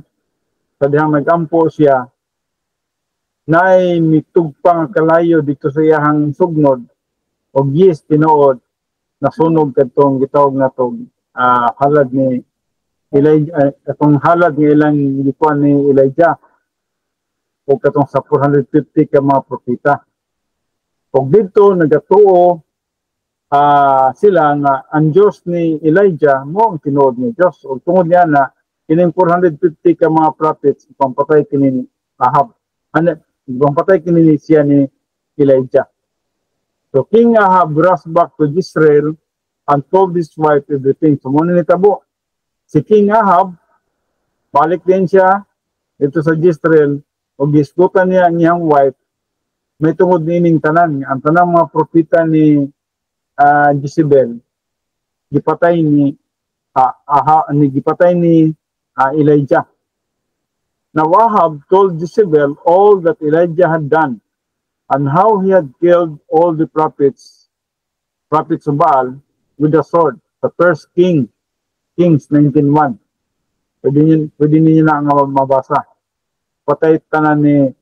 sa dihang nag-ampo siya, naay mitugpang kalayo dito sa iyahang sugnod, o yes, tinuod, nasunog katong gitawag na itong halad ni Elijah, katong halad ng ilang likuan ni Elijah, o katong sa 450 ka mga propeta. O dito, nagatuo sila nga ang Diyos ni Elijah mo ang tinuod ni Diyos. O tungod niya na, kining 450 ka mga prophets, pampatay kini Ahab. Pampatay kini siya ni Elijah. So King Ahab rushed back to Israel and told his wife everything. So muna nitabo, si King Ahab, balik din siya dito sa Israel, o giskutan niya ang iyang wife, may tungod nining tanan. Ang tanang mga propeta ni Jezebel, gipatay ni Elijah. Now Ahab told Jezebel all that Elijah had done and how he had killed all the prophets of Baal with a sword. The first Kings 19:1. Pwede niyo na nga mabasa. Patay tanan ni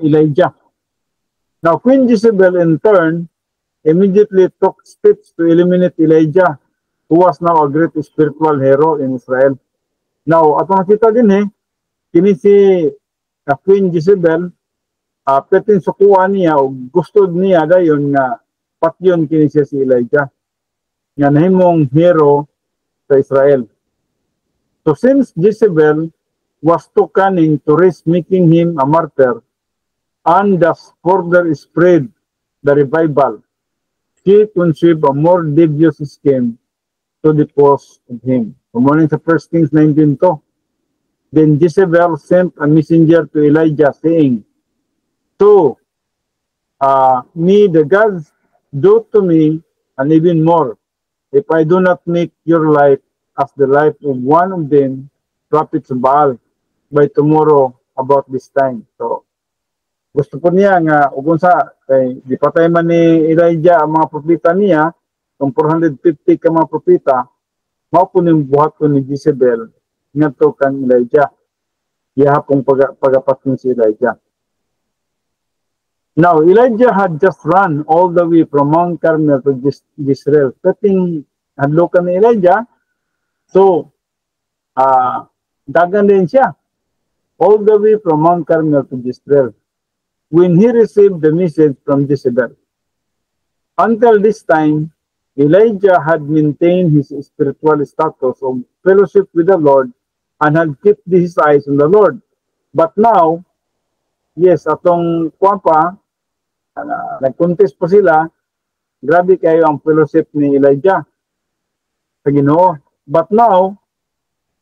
Elijah. Now Queen Jezebel in turn immediately took steps to eliminate Elijah, who was now a great spiritual hero in Israel. Now, ato nakita din kini si Queen Jezebel, petin sukuan niya, o gusto niya dayon nga patyon kini siya si Elijah, nga nahimong hero sa Israel. So since Jezebel was too cunning to risk making him a martyr, and thus further spread the revival, she conceived a more devious scheme to depose of him. Morning sa 1 Kings 19:2. Then Jezebel sent a messenger to Elijah saying, "To me the gods do to me and even more, if I do not make your life as the life of one of them, prophets of Baal, by tomorrow about this time." So, gusto po niya nga, kung sa, kay di patay man ni Elijah ang mga propeta niya, kung 450 ka mga propeta, mao po yung buhat ko ni Jezebel, nga to kang Elijah. Ihapong pagapat ni si Elijah. Now, Elijah had just run all the way from Mount Carmel to Israel. Kating hadlokan ni Elijah, so, dagan din siya. All the way from Mount Carmel to Israel, when he received the message from Jezebel. Until this time, Elijah had maintained his spiritual status of fellowship with the Lord and had kept his eyes on the Lord. But now, yes, atong kuwan pa, nag-contest pa sila, grabe kayo ang fellowship ni Elijah sa Ginoo. But now,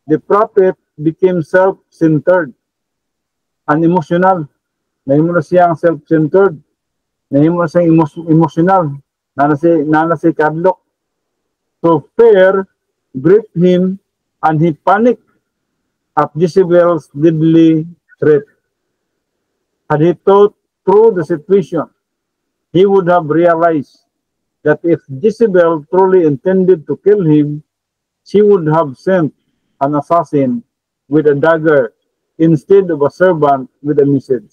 the prophet became self-centered and emotional. Nahimo na siyang self-centered. Nahimo na siyang emotional. Nana si Kadlok. So fear gripped him and he panicked at Jezebel's deadly threat. Had he thought through the situation, he would have realized that if Jezebel truly intended to kill him, she would have sent an assassin with a dagger instead of a servant with a message.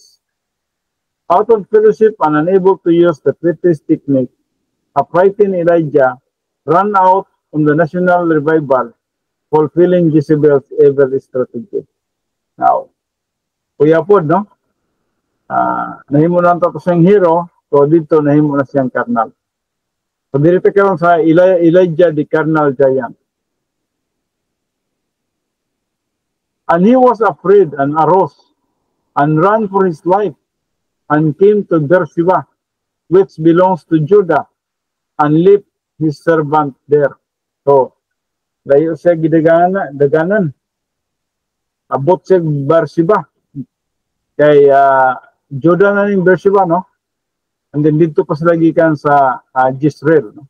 Out of fellowship and unable to use the treatise technique, a frightened Elijah ran out on the national revival, fulfilling Jezebel's evil strategy. Now, kuya po, no? Nahimo na ito siyang hero, so dito nahimo na siyang carnal. So dito karon sa Elijah the carnal giant. And he was afraid and arose and ran for his life and came to Beersheba, which belongs to Judah, and left his servant there. So, layo siya daganan. Abot siya Beersheba. Kay Judah na ning Beersheba, no? And then dito pa sila gikan sa Jezreel. No?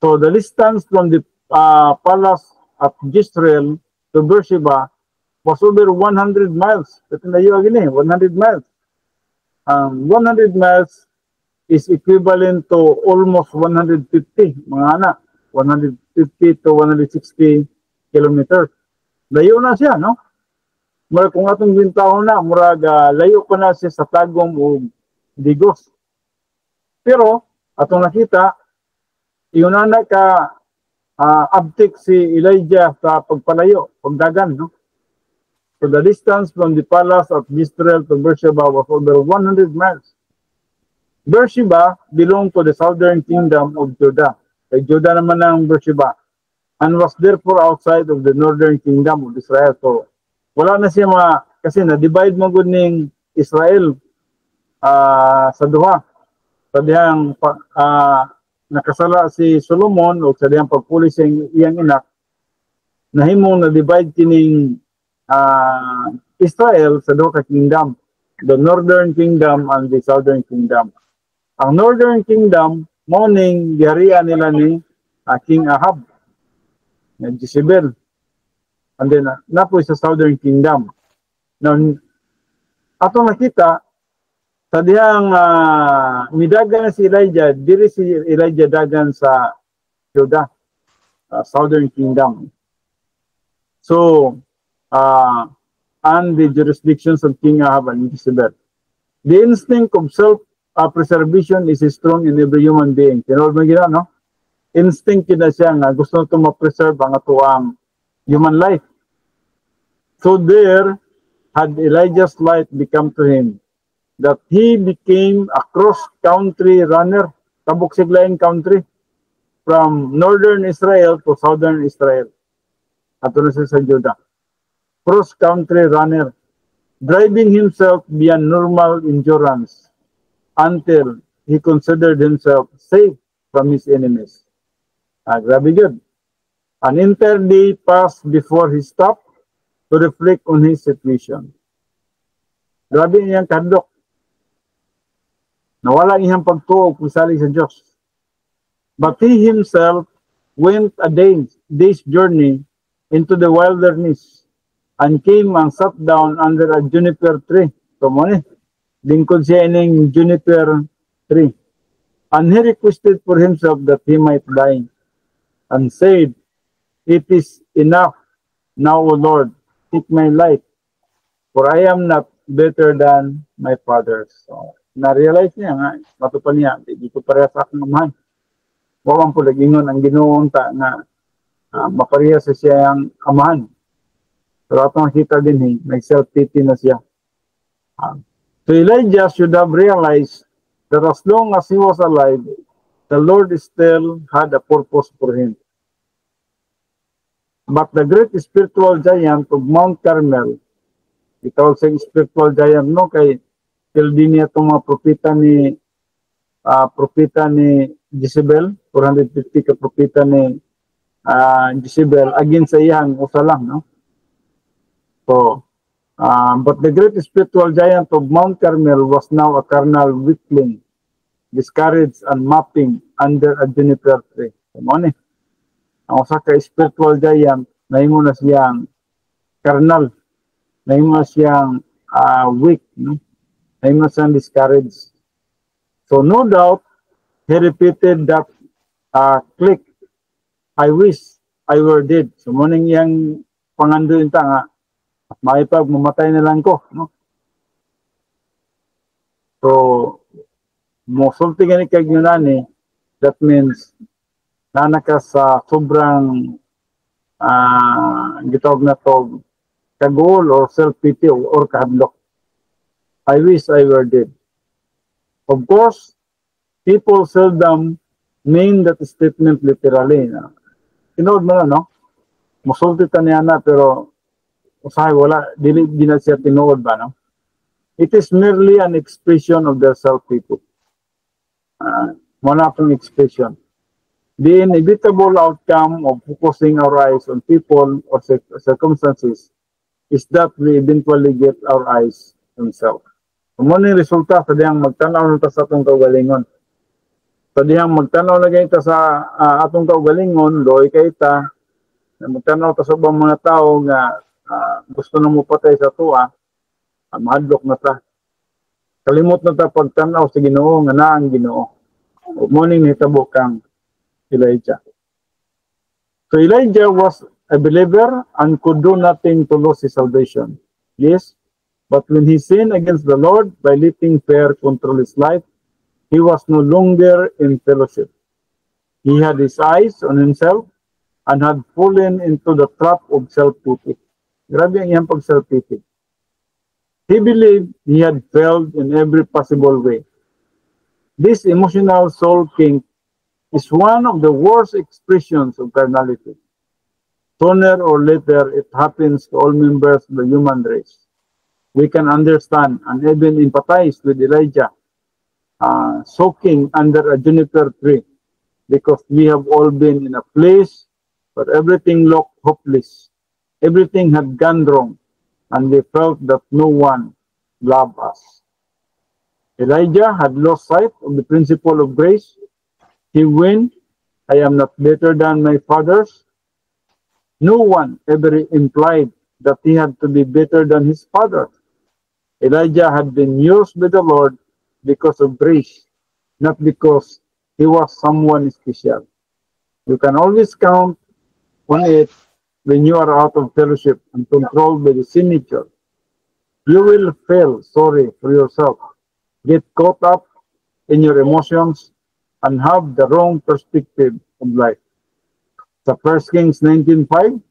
So, the distance from the palace at Jezreel to Beersheba was over 100 miles. Ito na yun again 100 miles. 100 miles is equivalent to almost 150, mga anak. 150 to 160 kilometers. Layo na siya, no? Mura kung atong bintao na, murag layo pa na siya sa Tagum o Digos. Pero, atong nakita, yun na ka abtik si Elijah sa pagpalayo, pagdagan, no? So the distance from the palace of Jezreel to Beersheba was over 100 miles. Beersheba belonged to the southern kingdom of Judah. Kay Judah naman ang Beersheba. And was therefore outside of the northern kingdom of Israel. So wala na siya kasi na-divide mo gud ning Israel sa duha. Sa dihang nakasala si Solomon o sa dihang pagpuli sa iyang inak, nahimong na-divide kining Israel sa duha ka kingdom, the northern kingdom and the southern kingdom. Ang northern kingdom morning giharian nila ni King Ahab, ni Jezebel, and then napoy sa southern kingdom. Now atong nakita sa dihang midagan na si Elijah, diri si Elijah dagan sa Judah, southern kingdom. So and the jurisdictions of King Ahab and Jezebel. The instinct of self-preservation is strong in every human being. Tinawag mo gina, no? Instinct yun na siya nga gusto ito ma-preserve ang atuang human life. So there had Elijah's light become to him that he became a cross-country runner, tabok-siglaing country, from northern Israel to southern Israel. At sa Judah. Cross-country runner, driving himself beyond normal endurance until he considered himself safe from his enemies. Grabe good. An entire day passed before he stopped to reflect on his situation. Grabe niyang kadlok. Nawala iyang pagtuo kusali sa Diyos. But he himself went a day's journey into the wilderness and came and sat down under a juniper tree. So mo ni, lingkod siya ining juniper tree. And he requested for himself that he might die, and said, "It is enough now, O Lord, take my life, for I am not better than my fathers." So, na-realize niya nga, matupan niya, di ko pareha sa aking amahan. Wawang po lagingon ang Ginoon ta na mapareha sa siya ang amahan. Pero atong nakita din may self-pity na siya. So Elijah should have realized that as long as he was alive, the Lord still had a purpose for him. But the great spiritual giant of Mount Carmel, Itawag sa spiritual giant, no? Kay kildi niya itong mga propeta ni Jezebel, 450 ka propeta ni Jezebel, against sa iyang usa lang, no? So, but the great spiritual giant of Mount Carmel was now a carnal weakling, discouraged and mapping under a juniper tree. Ano ni? Ang usa ka spiritual giant, nahimo na siyang carnal, nahimo na siyang weak, no? Nahimo na siyang discouraged. So no doubt, he repeated that click, I wish I were dead. So muning yang pangandoon ta nga, maipag mamatay na lang ko, no? So, mosulti gani kay Yunani, that means nanaka sa sobrang gitawag na to kagol or self-pity or kahadlok. I wish I were dead. Of course, people seldom mean that statement literally. Tinood mo na, no? Musulti ta niya na, pero usahay wala, dili na siya tinood ba, no? It is merely an expression of their self-pity. Wala pong expression. The inevitable outcome of focusing our eyes on people or circumstances is that we eventually get our eyes on self. Kung ano yung resulta sa diyang magtanaw na sa atong kaugalingon. Sa diyang magtanaw na ganito sa atong kaugalingon, loy kay ta, magtanaw ta sa bang mga tao nga gusto na mo patay sa tuwa, mahadlok na ta. Kalimot na ta pagtanaw sa Ginoo nga naa ang Ginoo. Morning nitabo kang Elijah. So Elijah was a believer and could do nothing to lose his salvation. Yes, but when he sinned against the Lord by letting fear control his life, he was no longer in fellowship. He had his eyes on himself and had fallen into the trap of self-pity. Grabe ang iyang pag-self-pity. He believed he had failed in every possible way. This emotional soul kink is one of the worst expressions of carnality. Sooner or later, it happens to all members of the human race. We can understand and even empathize with Elijah soaking under a juniper tree because we have all been in a place where everything looked hopeless. Everything had gone wrong and we felt that no one loved us. Elijah had lost sight of the principle of grace. He went, I am not better than my fathers. No one ever implied that he had to be better than his father. Elijah had been used by the Lord because of grace, not because he was someone special. You can always count on it when you are out of fellowship and controlled by the sin nature. You will feel sorry for yourself, get caught up in your emotions, and have the wrong perspective of life. Sa 1 Kings 19:5,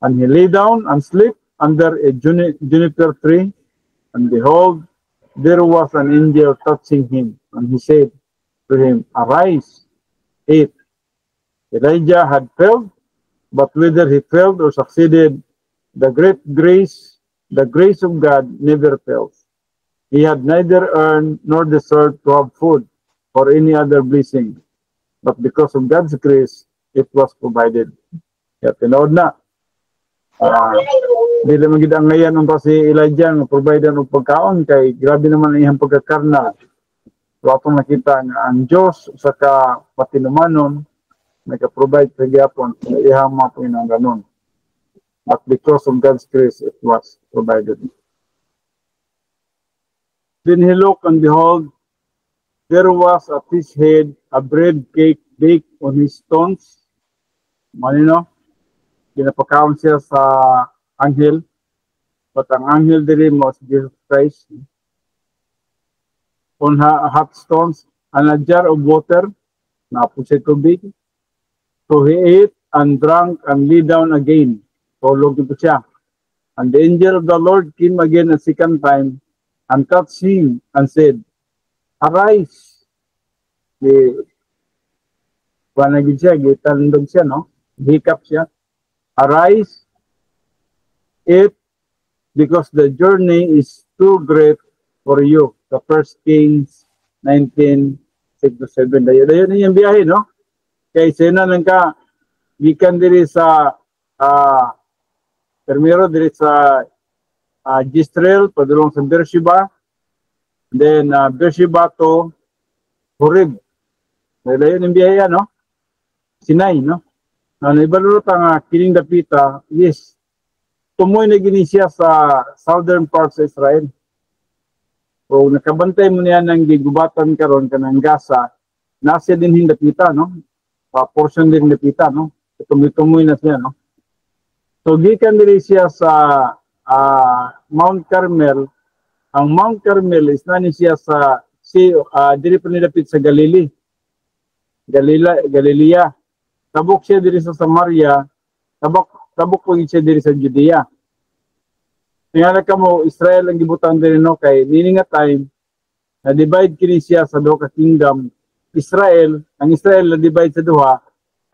and he lay down and slept under a juniper tree, and behold, there was an angel touching him, and he said to him, Arise, eat. Elijah had failed, but whether he failed or succeeded, the grace of God never fails. He had neither earned nor deserved to have food or any other blessing, but because of God's grace, it was provided. Kaya tinood na. Dili man gid ang ngayon unta si Elijah nga provide og pagkaon kay grabe naman ang iyang pagkakarnal. So atong nakita nga ang Dios sa ka patinumanon nagka-provide sa gyapon sa iyang mga pinangganon. But because of God's grace, it was provided. Then he looked and behold, there was a fish head, a bread cake baked on his stones. Manino, ginapakaon siya sa anghel, but ang anghel diri was Jesus Christ. On hot stones, and a jar of water, na po siya tubig. So he ate and drank and lay down again. Tulog ito siya. And the angel of the Lord came again a second time and touched him and said, Arise. Panagid siya, gitalindog siya, no? Hiccup siya. Arise, eat, because the journey is too great for you. The First Kings 19:6-7. Dayo na yung biyahe, no? Kaya sina lang ka, gikan diri sa primero diri sa Jezreel, padulong sa Beersheba, then Beersheba to Horeb. Dayo yung biyahe, no? Sinai, no? Ibalulot ang kining dapita, yes, tumoy na gini siya sa southern parts sa Israel. So nakabantay mo niya ng gigubatan karon kanang Gaza, nasa din hindi dapita, no? Portion din dapita, no? Tumoy na siya, no? So gikan diri siya sa Mount Carmel. Ang Mount Carmel is nani siya sa diri pa nilapit sa Galilea. Tabok siya diri sa Samaria, tabok po siya diri sa Judea. Tingala ka mo, Israel ang gibutang diri, no, kay nini nga time na divide kini siya sa duha ka kingdom. Ang Israel na divide sa duha.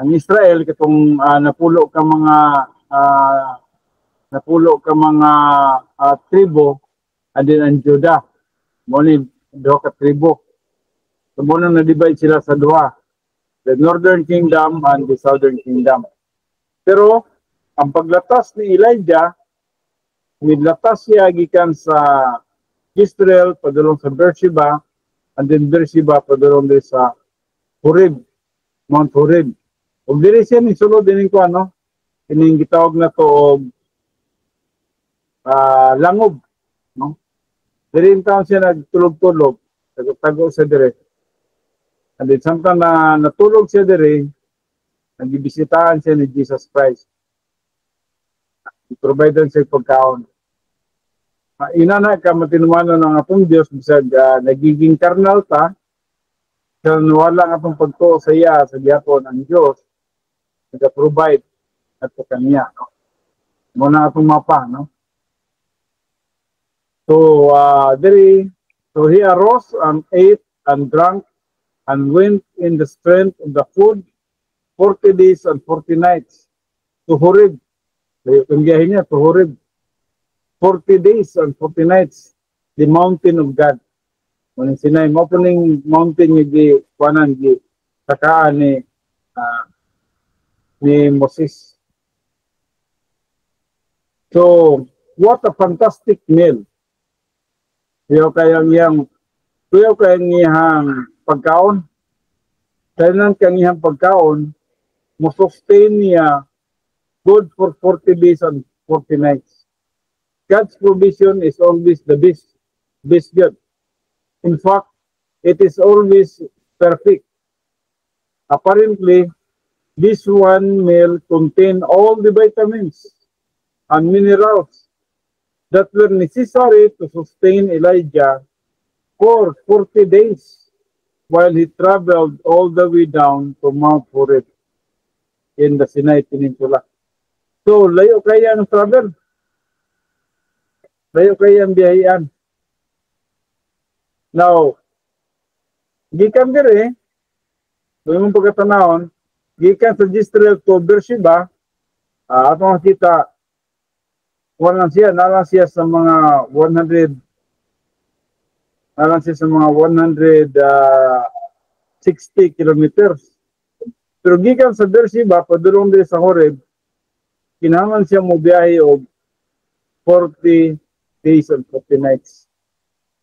Ang Israel katong napulo ka mga tribo, and then ang Judah mo ni duha ka tribo. So mo nang na-divide sila sa duha, the northern kingdom and the southern kingdom. Pero ang paglatas ni Elijah, midlatas siya gikan sa Israel padulong sa Beersheba, and then Beersheba padulong din sa Horeb, Mount Horeb. Ug diri siya ni sulod din ko kining gitawag na to og langob, no? Diri taon siya nagtulog-tulog, tago sa dire. And then samtang na natulog siya dire, nagibisitahan siya ni Jesus Christ. I-provide siya pagkaon. Ina na ka matinumanon ng atong Diyos bisag nagiging karnal ta, kaya wala nga atong pagtuo sa iya sa gihapon ang Diyos nag-provide at kaniya, no? Muna atong mapa, no? So he arose and ate and drank and went in the strength of the food 40 days and 40 nights to Horeb. Yung biyahe niya to Horeb. 40 days and 40 nights, the mountain of God. Maling Sinai, mapuning mountain yung kuanan, takaan ni Moses. So, what a fantastic meal. Kuyaw kayang iyang pagkaon. Kailan kang iyang pagkaon, mo sustain niya good for 40 days and 40 nights. God's provision is always the best good. In fact, it is always perfect. Apparently, this one meal contained all the vitamins and minerals that were necessary to sustain Elijah for 40 days while he traveled all the way down to Mount Horeb in the Sinai Peninsula. So, layo kaya ang travel. Layo kaya ang biyahian. Now, gikan dire, yung pagkatanahon, gikan sa Jezreel to Beersheba, atong kita, nalang siya sa mga 160 kilometers. Pero gikan sa Beersheba, padulong din sa Horeb, kinahanglan siya mo biyahe og 40 days and 40 nights.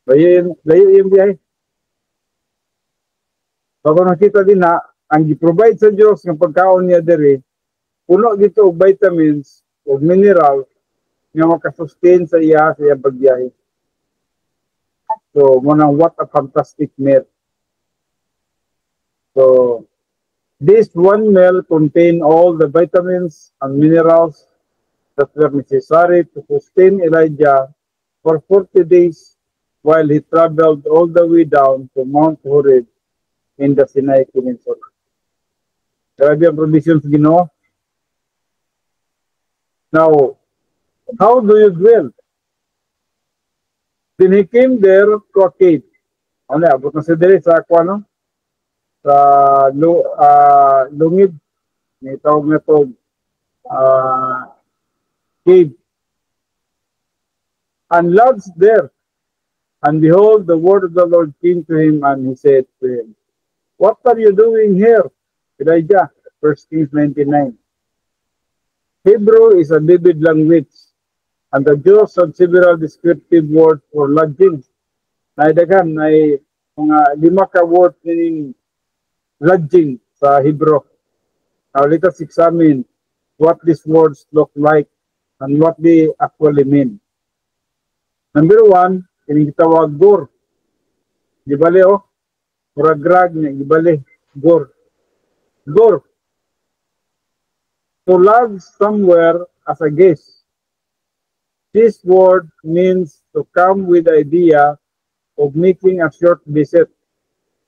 Layo yung biyahe. So kung nakita din na, ang gi-provide sa Diyos ng pagkaon niya diri, puno dito og vitamins o mineral nga makasustain sa iya pagbiyahe. So, what a fantastic meal. So, this one meal contained all the vitamins and minerals that were necessary to sustain Elijah for 40 days while he traveled all the way down to Mount Horeb in the Sinai Peninsula. Grabe ang provisions Ginoo. Now, how do you dwell? Then he came there to a cave. Ano, abot na siya diri sa ako, sa lungid. May tawag na to cave. and lodged there. And behold, the word of the Lord came to him, and he said to him, What are you doing here, Elijah? 1 Kings 19:9. Hebrew is a vivid language, and the Jews have several descriptive words for lodging. Naidaghan ay mga 5 ka word meaning lodging sa Hebrew. Now let us examine what these words look like and what they actually mean. Number 1, kining gitawag gur. Gibali o, muragrag niya, gibali, gur. Gur. To lodge somewhere as a guest. This word means to come with the idea of making a short visit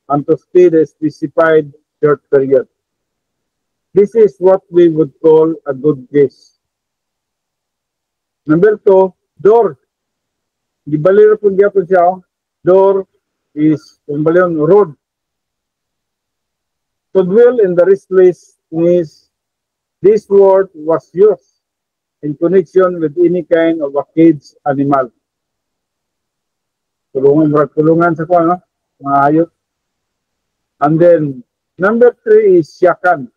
and to stay the specified short period. This is what we would call a good guest. Number 2, door. Gibaliro po gyapon siya. Door is kumbalion road. To dwell in the restless means this word was used in connection with any kind of a caged animal. Tulungan sa kuwan, no? Mga hayop. And then, number 3 is syakan.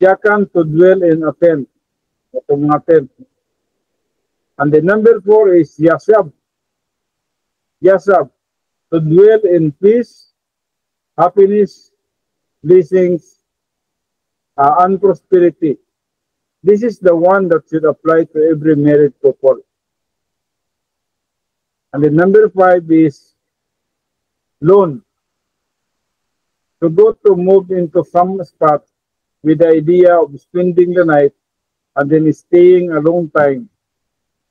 Syakan, to dwell in a tent. Ito mga tent. And then number 4 is yasab. Yasab, to dwell in peace, happiness, blessings, and prosperity. This is the one that should apply to every married couple. And then number 5 is loan. To go to move into some spot with the idea of spending the night and then staying a long time.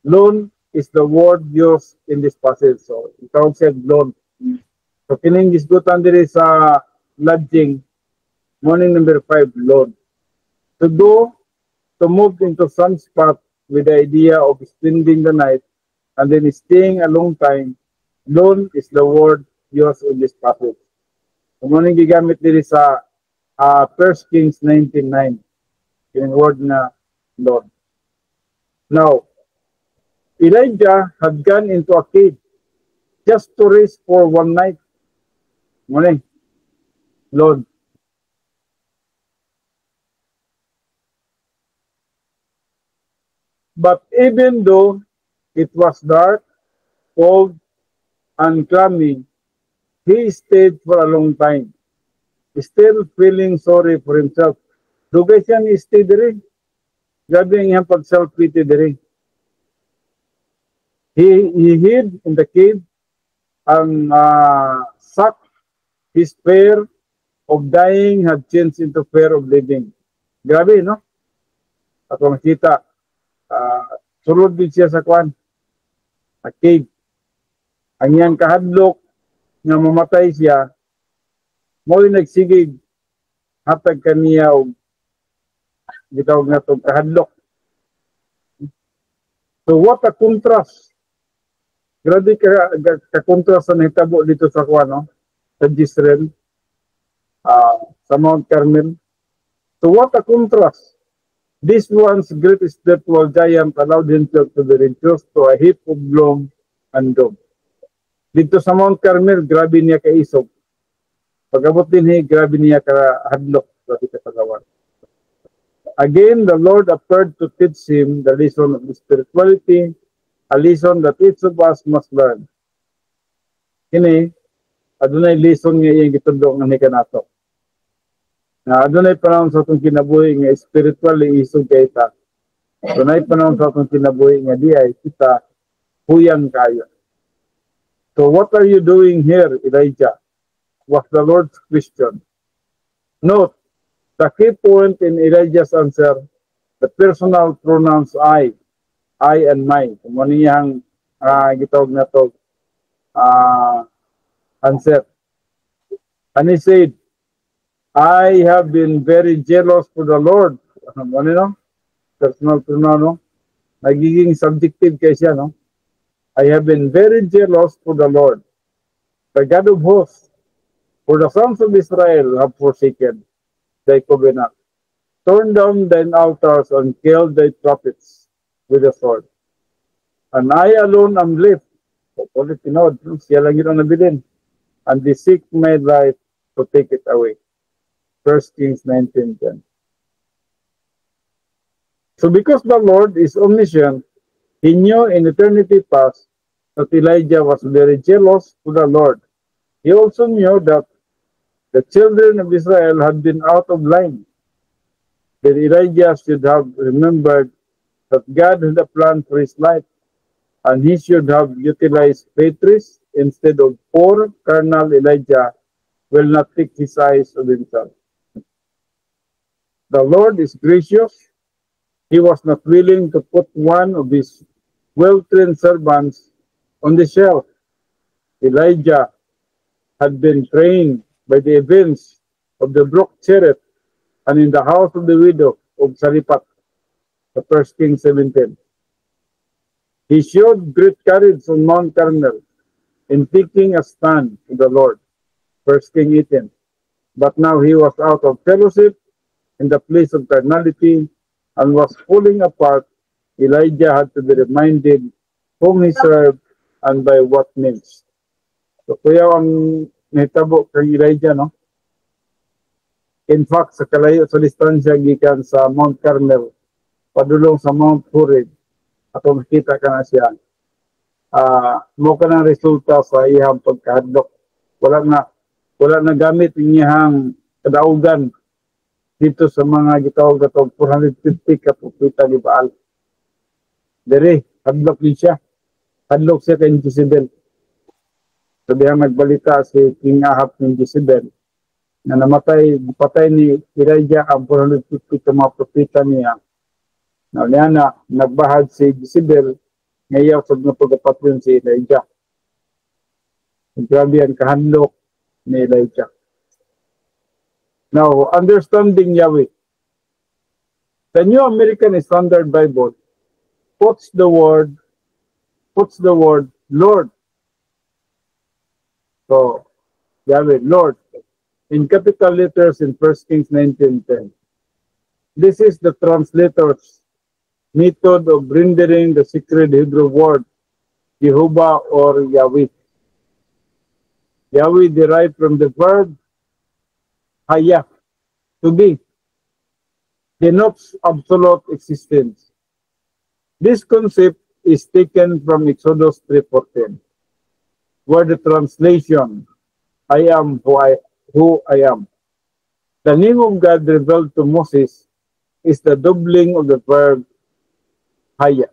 Loan is the word used in this passage. So, ikaw said loan. So, kining gisgutan diri sa lodging, morning number 5, loan. To go, to move into some spot with the idea of spending the night and then staying a long time, loan is the word used in this passage. Kung gigamit diri sa 1 Kings 19:9, yung word na loan. Now, Elijah had gone into a cave just to rest for one night. Morning, loan. But even though it was dark, cold, and clammy, he stayed for a long time, still feeling sorry for himself. Dugay siya ni stay diri. Grabe ang iyang pag-self-pity diri. He hid in the cave and sucked his fear of dying had changed into fear of living. Grabe, no? Ako makita, sulod din siya sa kwan, a cave. Ang iyang kahadlok nga mamatay siya, mo'y nagsigig hatag kaniya og gitawag na itong kahadlok. So what a contrast. Grabe ka-contrast na nahitabo dito sa kuwan, no? Sa Jezreel, sa Mount Carmel. So what a contrast. This one's great spiritual giant allowed himself to be reduced to a heap of gloom and doom. Dito sa Mount Carmel, grabe niya kaisog. Pag-abot din grabe niya kahadlok. Grabe katagawan. Again, the Lord appeared to teach him the lesson of spirituality, a lesson that each of us must learn. Kini, adunay lesson nga iyang gitundo nga nikanato. Na adunay panahon sa atong kinabuhi nga spiritually isog kay ta. Adunay panahon sa atong kinabuhi nga di ay kita huyang kayo. So what are you doing here, Elijah? Was the Lord's question. Note, the key point in Elijah's answer, the personal pronouns I and my. Kung ano niyang gitawag na to answer. And he said, I have been very jealous for the Lord. Ano no? Personal pronoun, no? Nagiging subjective kay siya, no? I have been very jealous for the Lord, the God of hosts, for the sons of Israel have forsaken thy covenant, torn down thine altars, and killed thy prophets with the sword. And I alone am left. Ulit tinod, siya lang yun ang nabilin. And the sick made right to take it away. 1 Kings 19:10. So because the Lord is omniscient, he knew in eternity past that Elijah was very jealous to the Lord. He also knew that the children of Israel had been out of line. That Elijah should have remembered that God had a plan for his life, and he should have utilized Petrus instead of poor carnal Elijah will not take his eyes of himself. The Lord is gracious. He was not willing to put one of his well-trained servants on the shelf. Elijah had been trained by the events of the brook Cherith and in the house of the widow of Sarephat, the 1 Kings 17. He showed great courage on Mount Carmel in taking a stand to the Lord, 1 Kings 18. But now he was out of fellowship in the place of carnality and was falling apart. Elijah had to be reminded whom he served and by what means. So kuya ang nahitabo kay Elijah, no? In fact, sa kalayo sa distansya gikan sa Mount Carmel, padulong sa Mount Horeb, atong makita ka na siya. Mo ka ng resulta sa iyang pagkahadlok. Wala na gamit iyang kadaugan dito sa mga gitawag-gatawag 450 kapupita ni Baal. Dere, hadlok din siya. Hadlok siya kay Jezebel. Sabihan magbalita si King Ahab ng Jezebel na patay ni Elijah ang 450 ka mga propita niya. Na nagbahad si Jezebel ngayon sa pagpapatyon si Elijah. Grabe ang kahadlok ni Elijah. Now, understanding Yahweh. The New American Standard Bible puts the word Lord. So, Yahweh, Lord, in capital letters in 1 Kings 19:10. This is the translator's method of rendering the sacred Hebrew word Jehovah or Yahweh. Yahweh derived from the verb haya, to be, denotes absolute existence. This concept is taken from Exodus 3:14, where the translation, I am who I am. The name of God revealed to Moses is the doubling of the verb haya.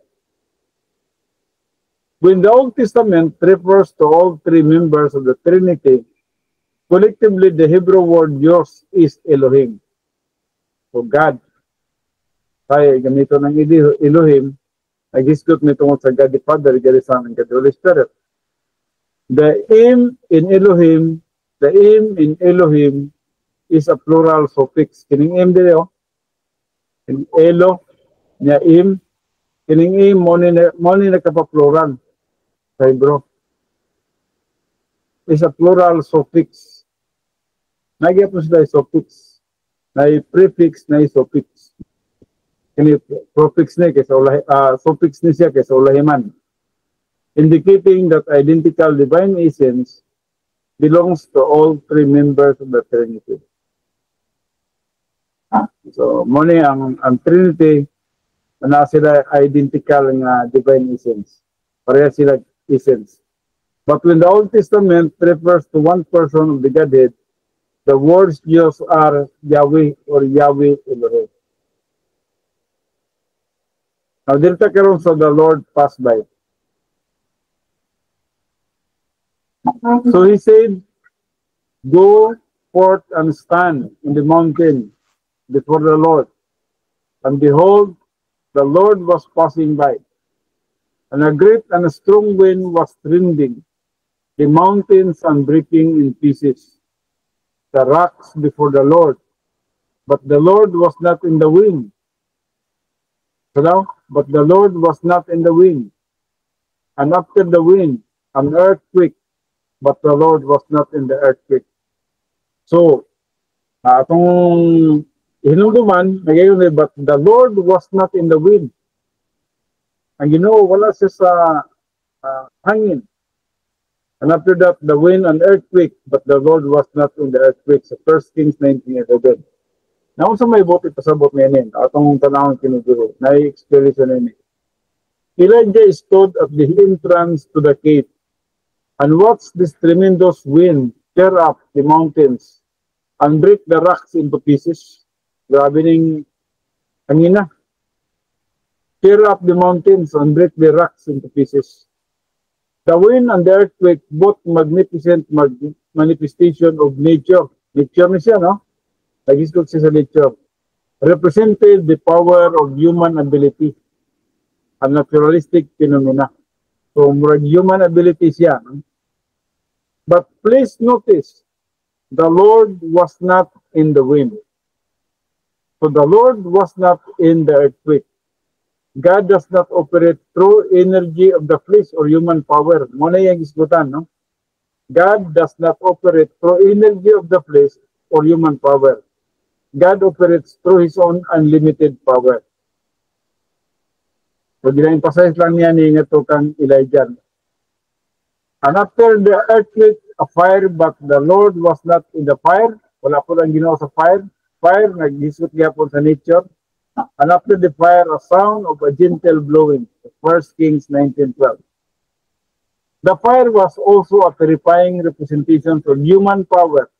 When the Old Testament refers to all three members of the Trinity, collectively the Hebrew word used is Elohim. So God. Kaya ganito ng Elohim, nag-isgot nito sa God the Father, God the Son, and God the Holy Spirit. The aim in Elohim is a plural suffix. Kining im dito, in Elo, niya im, kining im, mo ni nakapaplural. Sa Hebrew. Is a plural suffix. Nagyapos na suffix. Na prefix na suffix. Kini prefix ni kaysa suffix ni siya kaysa ulahiman. Indicating that identical divine essence belongs to all three members of the Trinity. So, muna ang Trinity, na sila identical nga divine essence. Pareha sila essence. But when the Old Testament refers to one person of the Godhead, the words used are Yahweh or Yahweh Elohim. Now, dito karon sa the Lord passed by. So he said, go forth and stand in the mountain before the Lord. And behold, the Lord was passing by. And a great and a strong wind was rending the mountains and breaking in pieces the rocks before the Lord. But the Lord was not in the wind. But the Lord was not in the wind. And after the wind, an earthquake. But the Lord was not in the earthquake. So, atong hinungduman, but the Lord was not in the wind. Ang Ginoo wala siya sa hangin. And after that, the wind and earthquake, but the Lord was not in the earthquake. So 1 Kings 19:11. Now, sa may bote pasabot na yun, atong tanawang kinuguro, na-experience na yun. Elijah stood at the entrance to the cave and watched this tremendous wind tear up the mountains and break the rocks into pieces. Grabe ning hangin na. Tear up the mountains and break the rocks into pieces. The wind and the earthquake, both magnificent manifestation of nature. Nature na siya, no? Nag-istok siya sa nature. Represented the power of human ability. A naturalistic phenomena. So, human ability siya. No? But please notice, the Lord was not in the wind. So, the Lord was not in the earthquake. God does not operate through energy of the flesh or human power. Muna yung isgutan, no? God does not operate through energy of the flesh or human power. God operates through His own unlimited power. So, gina-emphasize lang niya ni nga to kang Elijah. And after the earthquake, a fire, but the Lord was not in the fire. Wala po lang Ginoo sa fire. Fire, nag-isut niya po sa nature. And after the fire, a sound of a gentle blowing. 1 Kings 19:12. The fire was also a terrifying representation of human power,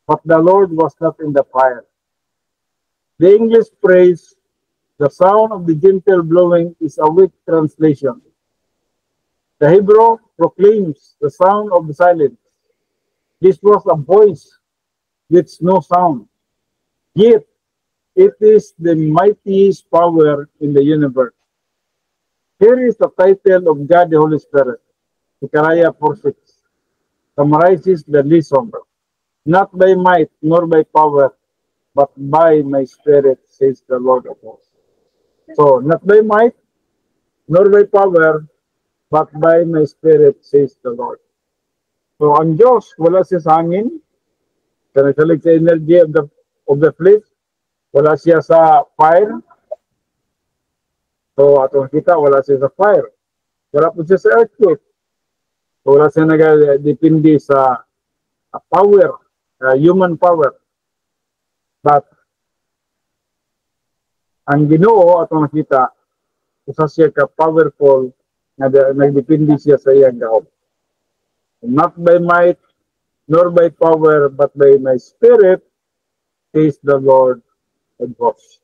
but the Lord was not in the fire. The English phrase, the sound of the gentle blowing, is a weak translation. The Hebrew proclaims the sound of the silence. This was a voice with no sound. Yet, it is the mightiest power in the universe. Here is the title of God the Holy Spirit. Zechariah 4:6 summarizes the lesson. Not by might nor by power, but by my Spirit, says the Lord of hosts. So, not by might nor by power, but by my Spirit, says the Lord. So, ang Diyos, wala siya sa hangin, kanagsalig sa energy of the flesh, wala siya sa fire. So, atong kita, wala siya sa fire. Wala po siya sa earthquake. So, wala siya nag-depende sa power, human power. But, ang Ginoo atong nakita, usa siya ka-powerful na nagdepende siya sa iyang gahob. Not by might, nor by power, but by my Spirit, says the Lord of hosts.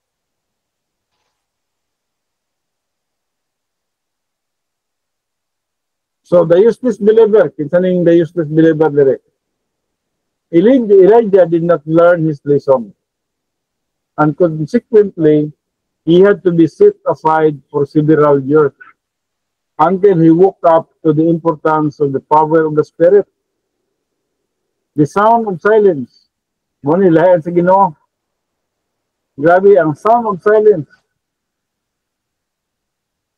So, the useless believer, kinsa ning the useless believer dire? Elijah did not learn his lesson. And consequently, he had to be set aside for several years until he woke up to the importance of the power of the Spirit. The sound of silence. Muna ilayan sa Ginoo. Grabe, ang sound of silence.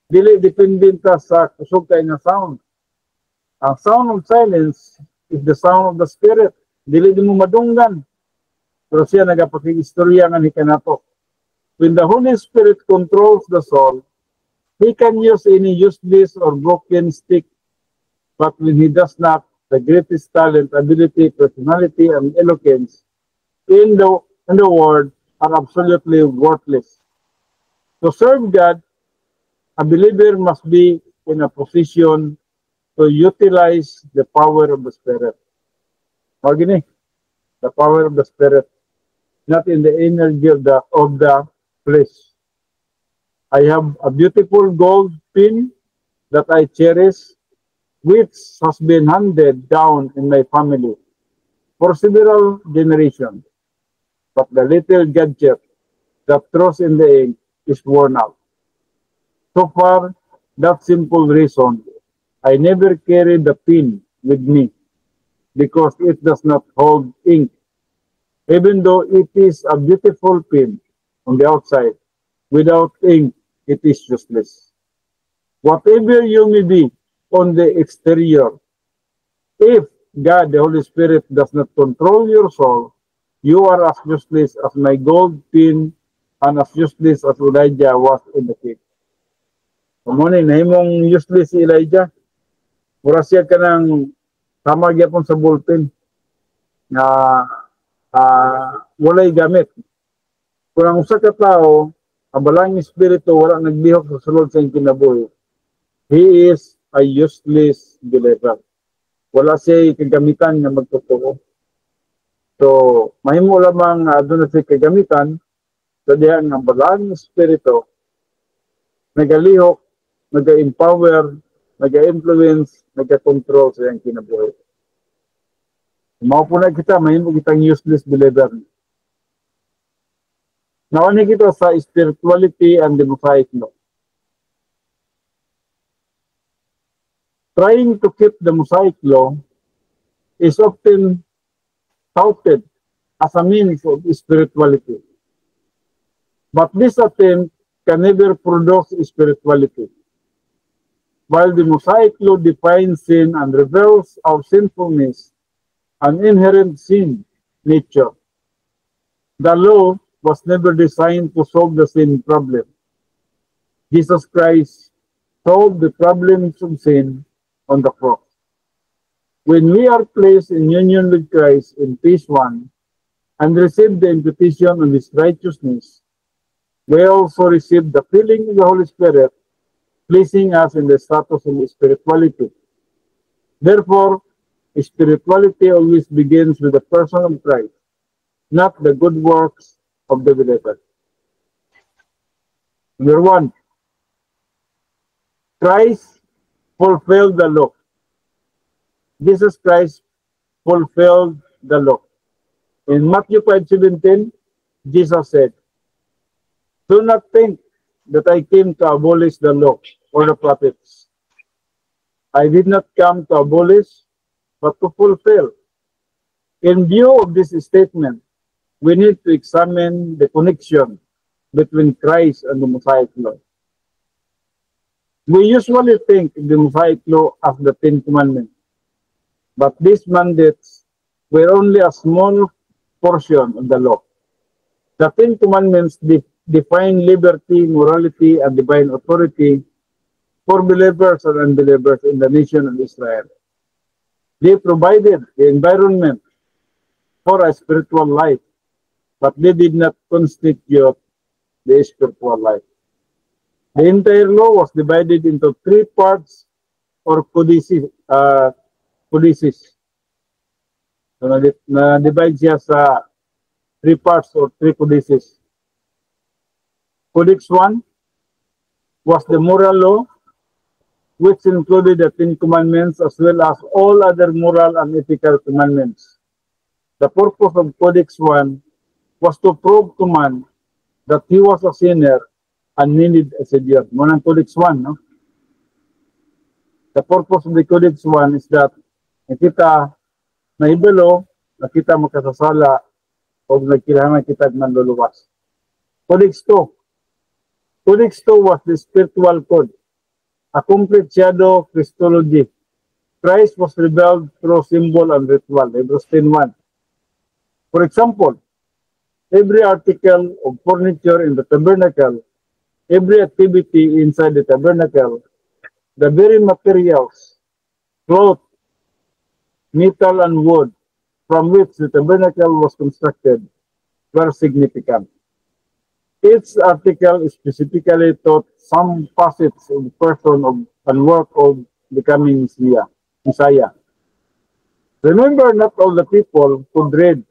Dili dependenta sa kusog kay nga sound. Ang sound of silence is the sound of the Spirit. Dili di mo madunggan. Pero siya nagapakig-istorya nga ni kanato. When the Holy Spirit controls the soul, He can use any useless or broken stick. But when He does not, the greatest talent, ability, personality, and eloquence in the world are absolutely worthless. To serve God, a believer must be in a position to utilize the power of the Spirit. Magini, the power of the Spirit, not in the energy of the flesh. I have a beautiful gold pin that I cherish, which has been handed down in my family for several generations. But the little gadget that throws in the ink is worn out. So far, that simple reason, I never carry the pin with me because it does not hold ink. Even though it is a beautiful pin on the outside, without ink, it is useless. Whatever you may be on the exterior, if God, the Holy Spirit, does not control your soul, you are as useless as my gold pin and as useless as Elijah was in the cave. Kumunay, nahimong useless si Elijah. Mura siya ka ng tama gyapon sa bullpen na walay gamit. Kung ang usa ka tao, abalang espiritu, wala nagbihok sa sulod sa kinabuhi, he is a useless believer. Wala siya kagamitan na magtotoo. So, mahimo lamang doon na siya kagamitan sa diyan ng balang espiritu, nagalihok, naga-empower, naga-influence, naga-control sa iyang kinabuhi. Mao po na kita, mahimo kitang useless believer. Nauni kita sa spirituality and the Mosaic law. Trying to keep the Mosaic law is often touted as a means of spirituality. But this attempt can never produce spirituality. While the Mosaic law defines sin and reveals our sinfulness and inherent sin nature, the law was never designed to solve the sin problem. Jesus Christ solved the problems of sin on the cross. When we are placed in union with Christ in phase 1 and receive the imputation of His righteousness, we also receive the filling of the Holy Spirit, placing us in the status of spirituality. Therefore, spirituality always begins with the person of Christ, not the good works of the believer. Number 1, Christ fulfilled the law. Jesus Christ fulfilled the law. In Matthew 5:17, Jesus said, "Do not think that I came to abolish the law or the prophets. I did not come to abolish, but to fulfill." In view of this statement, we need to examine the connection between Christ and the Mosaic law. We usually think of the Mosaic law as the Ten Commandments, but these mandates were only a small portion of the law. The Ten Commandments define liberty, morality, and divine authority for believers and unbelievers in the nation of Israel. They provided the environment for a spiritual life, but they did not constitute the spiritual life. The entire law was divided into 3 parts or codices. So, na-divide siya sa 3 parts or 3 codices. Codex 1 was the moral law, which included the 10 Commandments as well as all other moral and ethical commandments. The purpose of Codex 1 was to prove to man that he was a sinner and needed a Savior. Munang Codex 1, no? The purpose of the Codex 1 is that nakita naibalo, nakita makasasala, o nagkailangan kita manluluwas. Codex 2. Codex 2 was the spiritual code, a complete shadow Christology. Christ was revealed through symbol and ritual. Hebrews 10:1. For example, every article of furniture in the tabernacle, every activity inside the tabernacle, the very materials, cloth, metal, and wood from which the tabernacle was constructed were significant. Each article specifically taught some facets of the person and work of becoming Messiah. Remember, not all the people could read,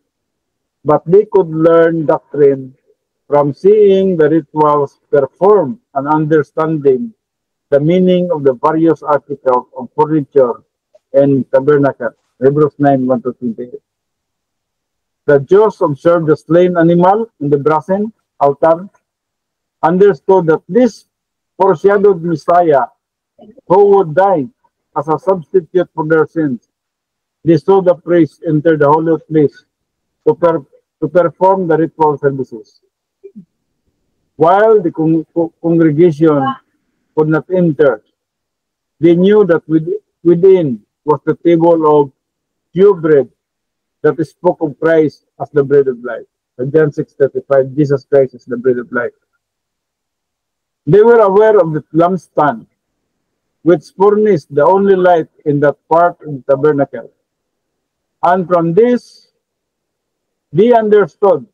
but they could learn doctrine from seeing the rituals performed and understanding the meaning of the various articles of furniture and tabernacle. Hebrews 9:1-28. The Jews observed the slain animal in the brazen altar, understood that this foreshadowed Messiah who would die as a substitute for their sins. They saw the priest enter the holy place to perform the ritual services. While the congregation could not enter, they knew that within was the table of pure bread that spoke of Christ as the bread of life. In John 6:35, Jesus Christ is the bread of life. They were aware of the lampstand, which furnished the only light in that part of the tabernacle. And from this, they understood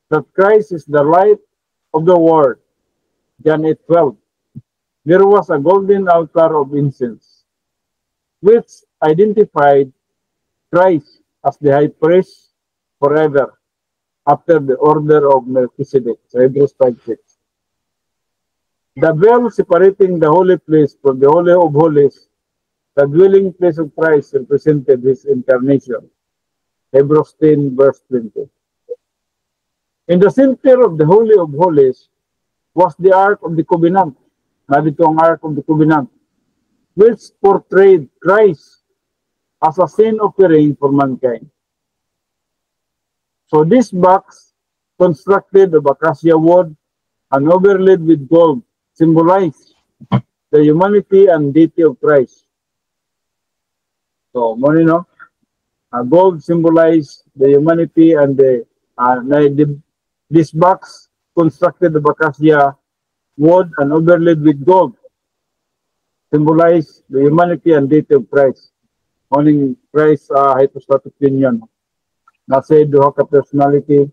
that Christ is the light of the world. John 8:12. There was a golden altar of incense, which identified Christ as the high priest forever after the order of Melchizedek. So Hebrews 5:6. The veil separating the holy place from the Holy of Holies, the dwelling place of Christ, represented his incarnation. Hebrews 10 verse 20. In the center of the Holy of Holies was the Ark of the Covenant. Nandito ang Ark of the Covenant, which portrayed Christ as a sin offering for mankind. So this box, constructed of acacia wood and overlaid with gold, symbolized the humanity and deity of Christ. So, gold symbolized the humanity and this box constructed of acacia wood and overlaid with gold symbolized the humanity and deity of Christ. Morning Christ hypostatic union. Nasa duha ka personality,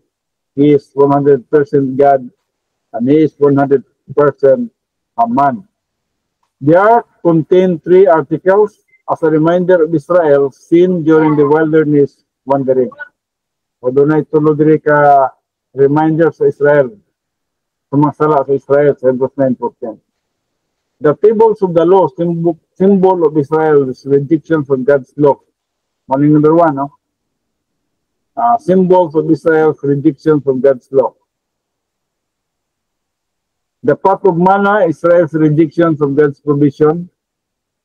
he is 100% God and he is 100% a man. The ark contained 3 articles as a reminder of Israel seen during the wilderness wandering. O doon ay tulo diri ka reminder sa Israel. Sumasala sa Israel sa Hebrews 9:14. The tables of the law, symbol of Israel's rejection from God's law. Morning number 1, no? Symbols of Israel's rejection from God's law. The pot of manna, Israel's rejection from God's provision.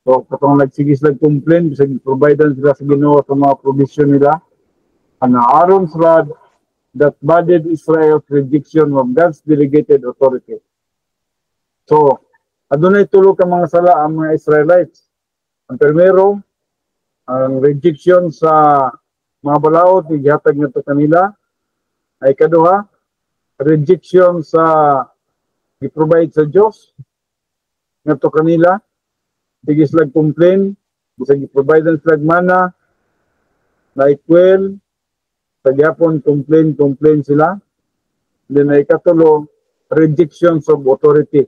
So, katong nagsigis lang complain, bisa providan sila sa Ginoo sa mga provision nila. And Aaron's rod that budded Israel's rejection of God's delegated authority. So, adunay tulo ka mga sala ang mga Israelites. Ang primero, ang rejection sa mga balaod, igihatag na ito kanila. Ay kaduha, rejection sa i-provide sa Diyos nga ito kanila. Sige sila complain, bisag i-provide ang sila mana, na ikwel, sa gyapon complain sila. Then ay katulo, rejections of authority.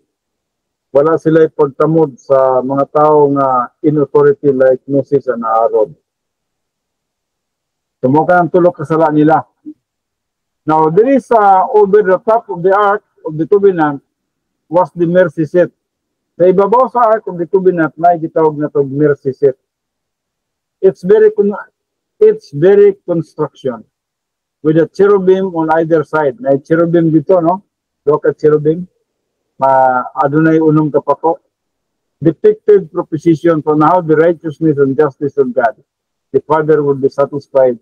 Wala sila pagtamod sa mga tao nga in authority like Moses and Aaron. Sumuka ang tulok kasala nila. Now, there is over the top of the Ark of the Covenant was the mercy seat. Sa ibabaw sa Ark of the Covenant, may gitawag na ito mercy seat. It's very construction with a cherubim on either side. May cherubim dito, no? Look at cherubim. Adunay unong kapato. Depicted proposition on how the righteousness and justice of God, the Father, would be satisfied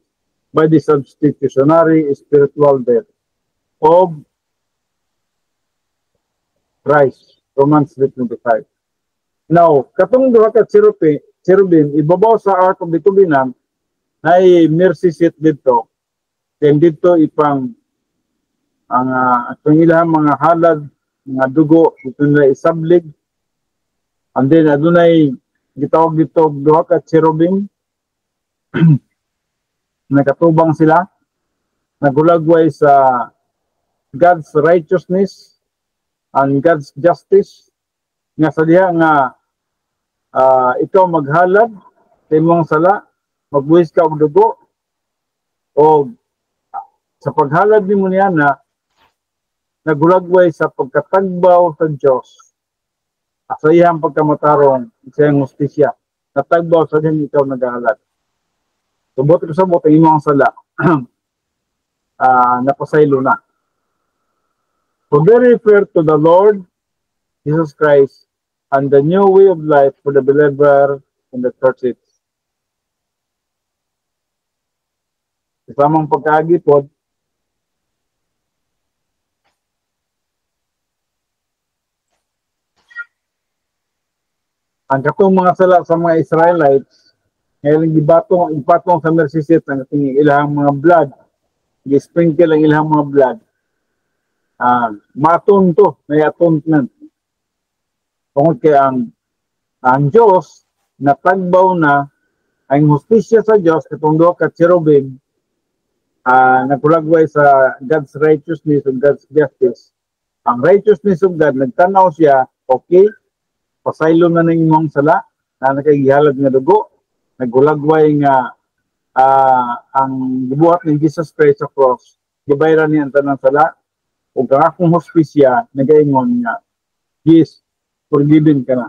by the substitutionary spiritual death of Christ. Romans 3:25. Now, katong duha ka cherubim, ibabaw sa Ark of the Covenant, ay mercy seat dito. Then dito ipang ang atong ilang mga halad, mga dugo, dito na isablig. And then adunay gitawag dito duha ka cherubim. Nakatubang sila, nagulagway sa God's righteousness and God's justice. Nga sa diha nga ikaw maghalad sa imong sala, magbuhis ka og dugo, o sa paghalad nimo niya na nagulagway sa pagkatagbaw sa Dios. Sa iyang pagkamatarong sa iyang hustisya, natagbaw sa din ikaw naghalad. Subot ko sa buot ang imong sala, napasaylo na. So they refer to the Lord Jesus Christ and the new way of life for the believer in the churches. Kasamang pagkaagipod, ang katong mga sala sa mga Israelites, ngayon ipatong sa mercy seat ang ating ilang mga blood, i-sprinkle ang ilang mga blood. Maton to, may atonement. Tungod kay ang Diyos natagbaw na ang hustisya sa Diyos katong duha ka cherubim nagkulagway sa God's righteousness ug God's justice. Ang righteousness of God nagtanaw siya, okay, pasaylo na ning imong sala na nakagihalad nga dugo, nagkulagway nga ang gibuhat ni Jesus Christ sa cross, gibayran niya ang tanang sala ug ang akong hustisya nagaingon nga yes, forgiven ka na.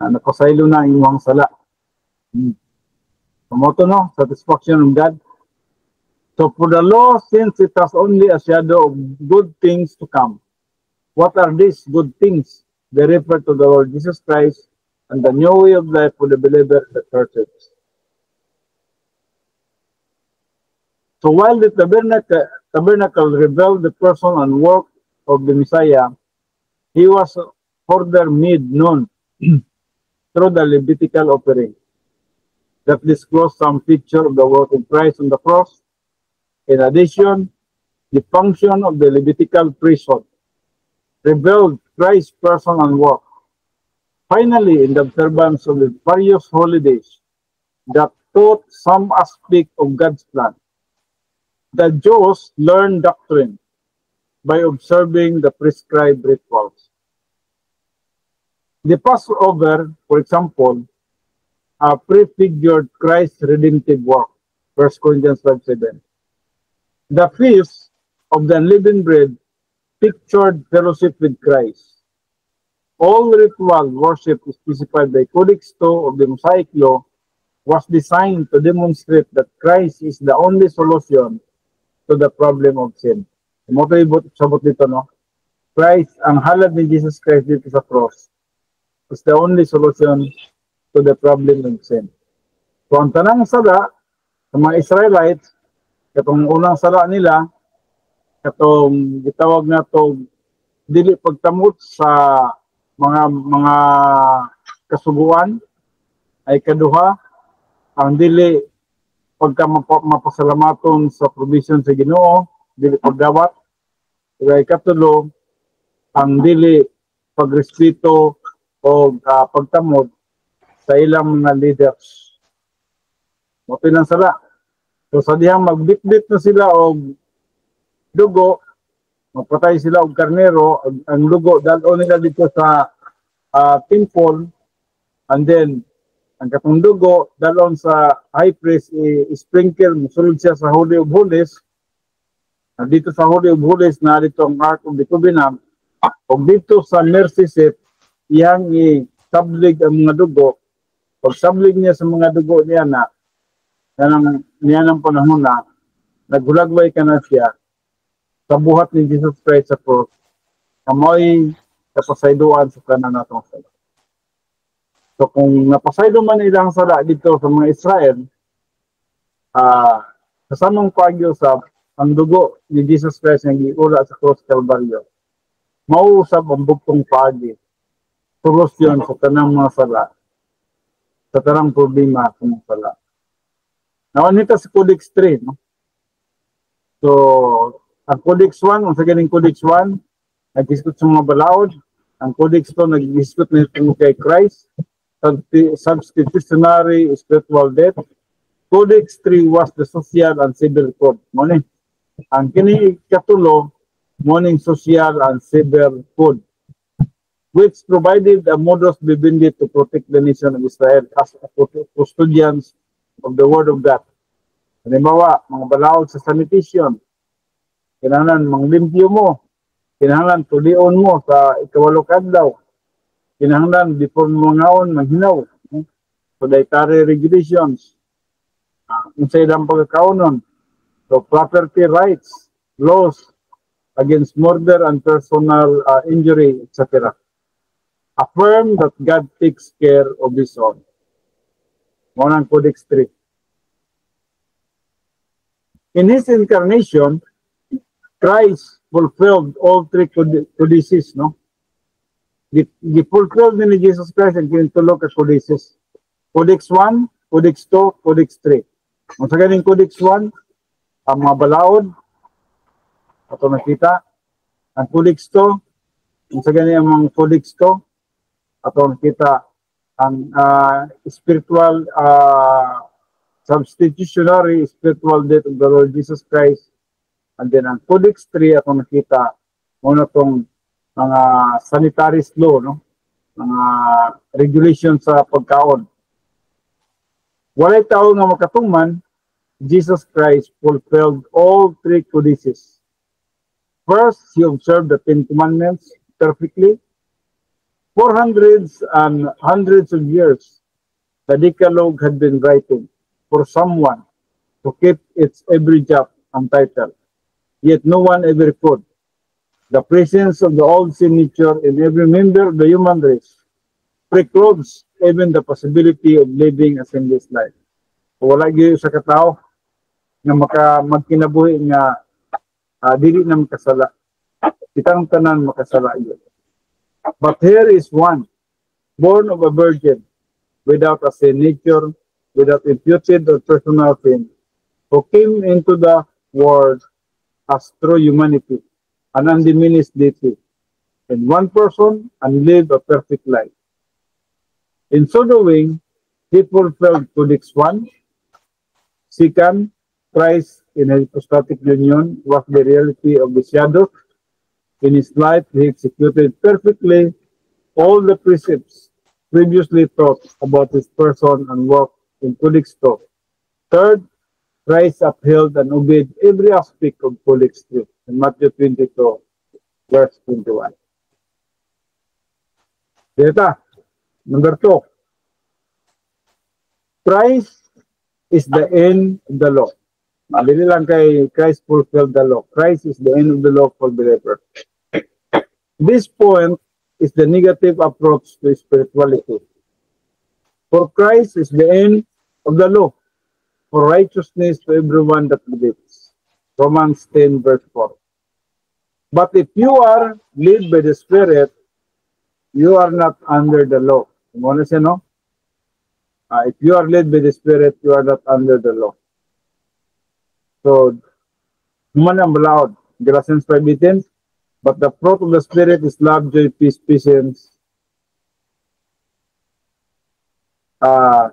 Napasaylo na ang imong sala. Kamoto no, satisfaction of God. So for the law, since it has only a shadow of good things to come, what are these good things? They refer to the Lord Jesus Christ and the new way of life for the believer in the churches. So while the tabernacle revealed the person and work of the Messiah, he was further made known through the Levitical offering that disclosed some feature of the work of Christ on the cross. In addition, the function of the Levitical priesthood revealed Christ's person and work. Finally, in the observance of the various holidays that taught some aspect of God's plan, the Jews learned doctrine by observing the prescribed rituals. The Passover, for example, prefigured Christ's redemptive work, 1 Corinthians 5:7. The feast of the unleavened bread pictured fellowship with Christ. All ritual worship specified by Codex II of the Mosaic Law was designed to demonstrate that Christ is the only solution to the problem of sin. Sabot dito, no? Christ, ang halad ni Jesus Christ dito sa cross, is the only solution to the problem of sin. So ang tanang sala sa mga Israelites, katong unang sala nila, katong gitawag na to dili pagtamot sa mga kasuguan, ay kaduha ang dili pagka mapasalamaton sa provision sa Ginoo, dili pagdawat, kay katulo ang dili pagrespeto o pagtamod sa ilang mga leaders. Mo pinang sala. So sa dihang magbitbit na sila og dugo, magpatay sila og karnero, ang dugo dalo nila dito sa temple, and then ang katong dugo dalon sa high priest i-sprinkle, musulod siya sa Holy of Holies. Dito sa Holy of Holies na dito ang Ark of the Covenant, og dito sa mercy seat iyang i-sablig ang mga dugo. Pag sablig niya sa mga dugo niya niya ng panahon na naghulagway ka na siya sa buhat ni Jesus Christ sa cross, kamoy kapasayduan sa kanan natong sala. So kung napasaydo man ilang sala dito sa mga Israel, kasamang pagyo sa ang dugo ni Jesus Christ nga giula sa cross Calvario, mauusab ang bugtong pagi, solusyon sa tanang mga sala, sa tanang problema sa mga sala. Nawanita sa Codex 3, no? So, ang Codex 1, ang sa ganing Codex 1, nag-discuss sa mga balaod. Ang Codex 2, nag-discuss na ito kay Christ, substitutionary spiritual death. Codex 3 was the social and civil code. Muna, ang kini katulo, morning social and civil code, which provided a modus vivendi to protect the nation of Israel as custodians of the Word of God. Halimbawa, mga balaod sa sanitation, kinahanglan manglimpyo mo, kinahanglan tulion mo sa ikawalo kadlaw, kinahanglan before mangaon, maghinaw. So, dietary regulations, unsay lang pagkakaunon, so property rights, laws against murder and personal injury, etc. Affirm that God takes care of His own. Muna ang Codex 3. In His incarnation, Christ fulfilled all three codices, no? Fulfilled ni Jesus Christ ang kinitulog ka codices. Codex 1, Codex 2, Codex 3. Ang sa ganing Codex 1, ang mga balaod, ato nakita. Ang Codex 2, Sa ganyan mga colleagues ko, atong kita ang spiritual substitutionary spiritual death of the Lord Jesus Christ. And then ang Codex 3 atong nakita muna tong mga sanitary law, no? Mga regulation sa pagkaon. Walay tao nga makatuman, Jesus Christ fulfilled all three codices. First, he observed the Ten Commandments perfectly. For hundreds and hundreds of years, the Decalogue had been writing for someone to keep its every job and title. Yet no one ever could. The presence of the old sin nature in every member of the human race precludes even the possibility of living a sinless life. Wala gyud sa katao nga magkinabuhi nga dili na makasala. Kitang tanan makasala gyud. But here is one, born of a virgin, without a sin nature, without imputed or personal sin, who came into the world as true humanity, an undiminished deity, in one person and lived a perfect life. In so doing, he fulfilled Codex 1. Second, Christ in a hypostatic union was the reality of the shadow. In his life, he executed perfectly all the precepts previously taught about his person and work in Codex 2. Third, Christ upheld and obeyed every aspect of Codex 3 in Matthew 22, verse 21. Data, number 2. Christ is the end of the law. Malili lang kay Christ fulfilled the law. Christ is the end of the law for believers. This point is the negative approach to spirituality. For Christ is the end of the law, for righteousness to everyone that believes. Romans 10 verse 4. But if you are led by the Spirit, you are not under the law. Ano siya, no? If you are led by the Spirit, you are not under the law. So, human ang balaod. Galatians 5:18. But the fruit of the Spirit is love, joy, peace, patience.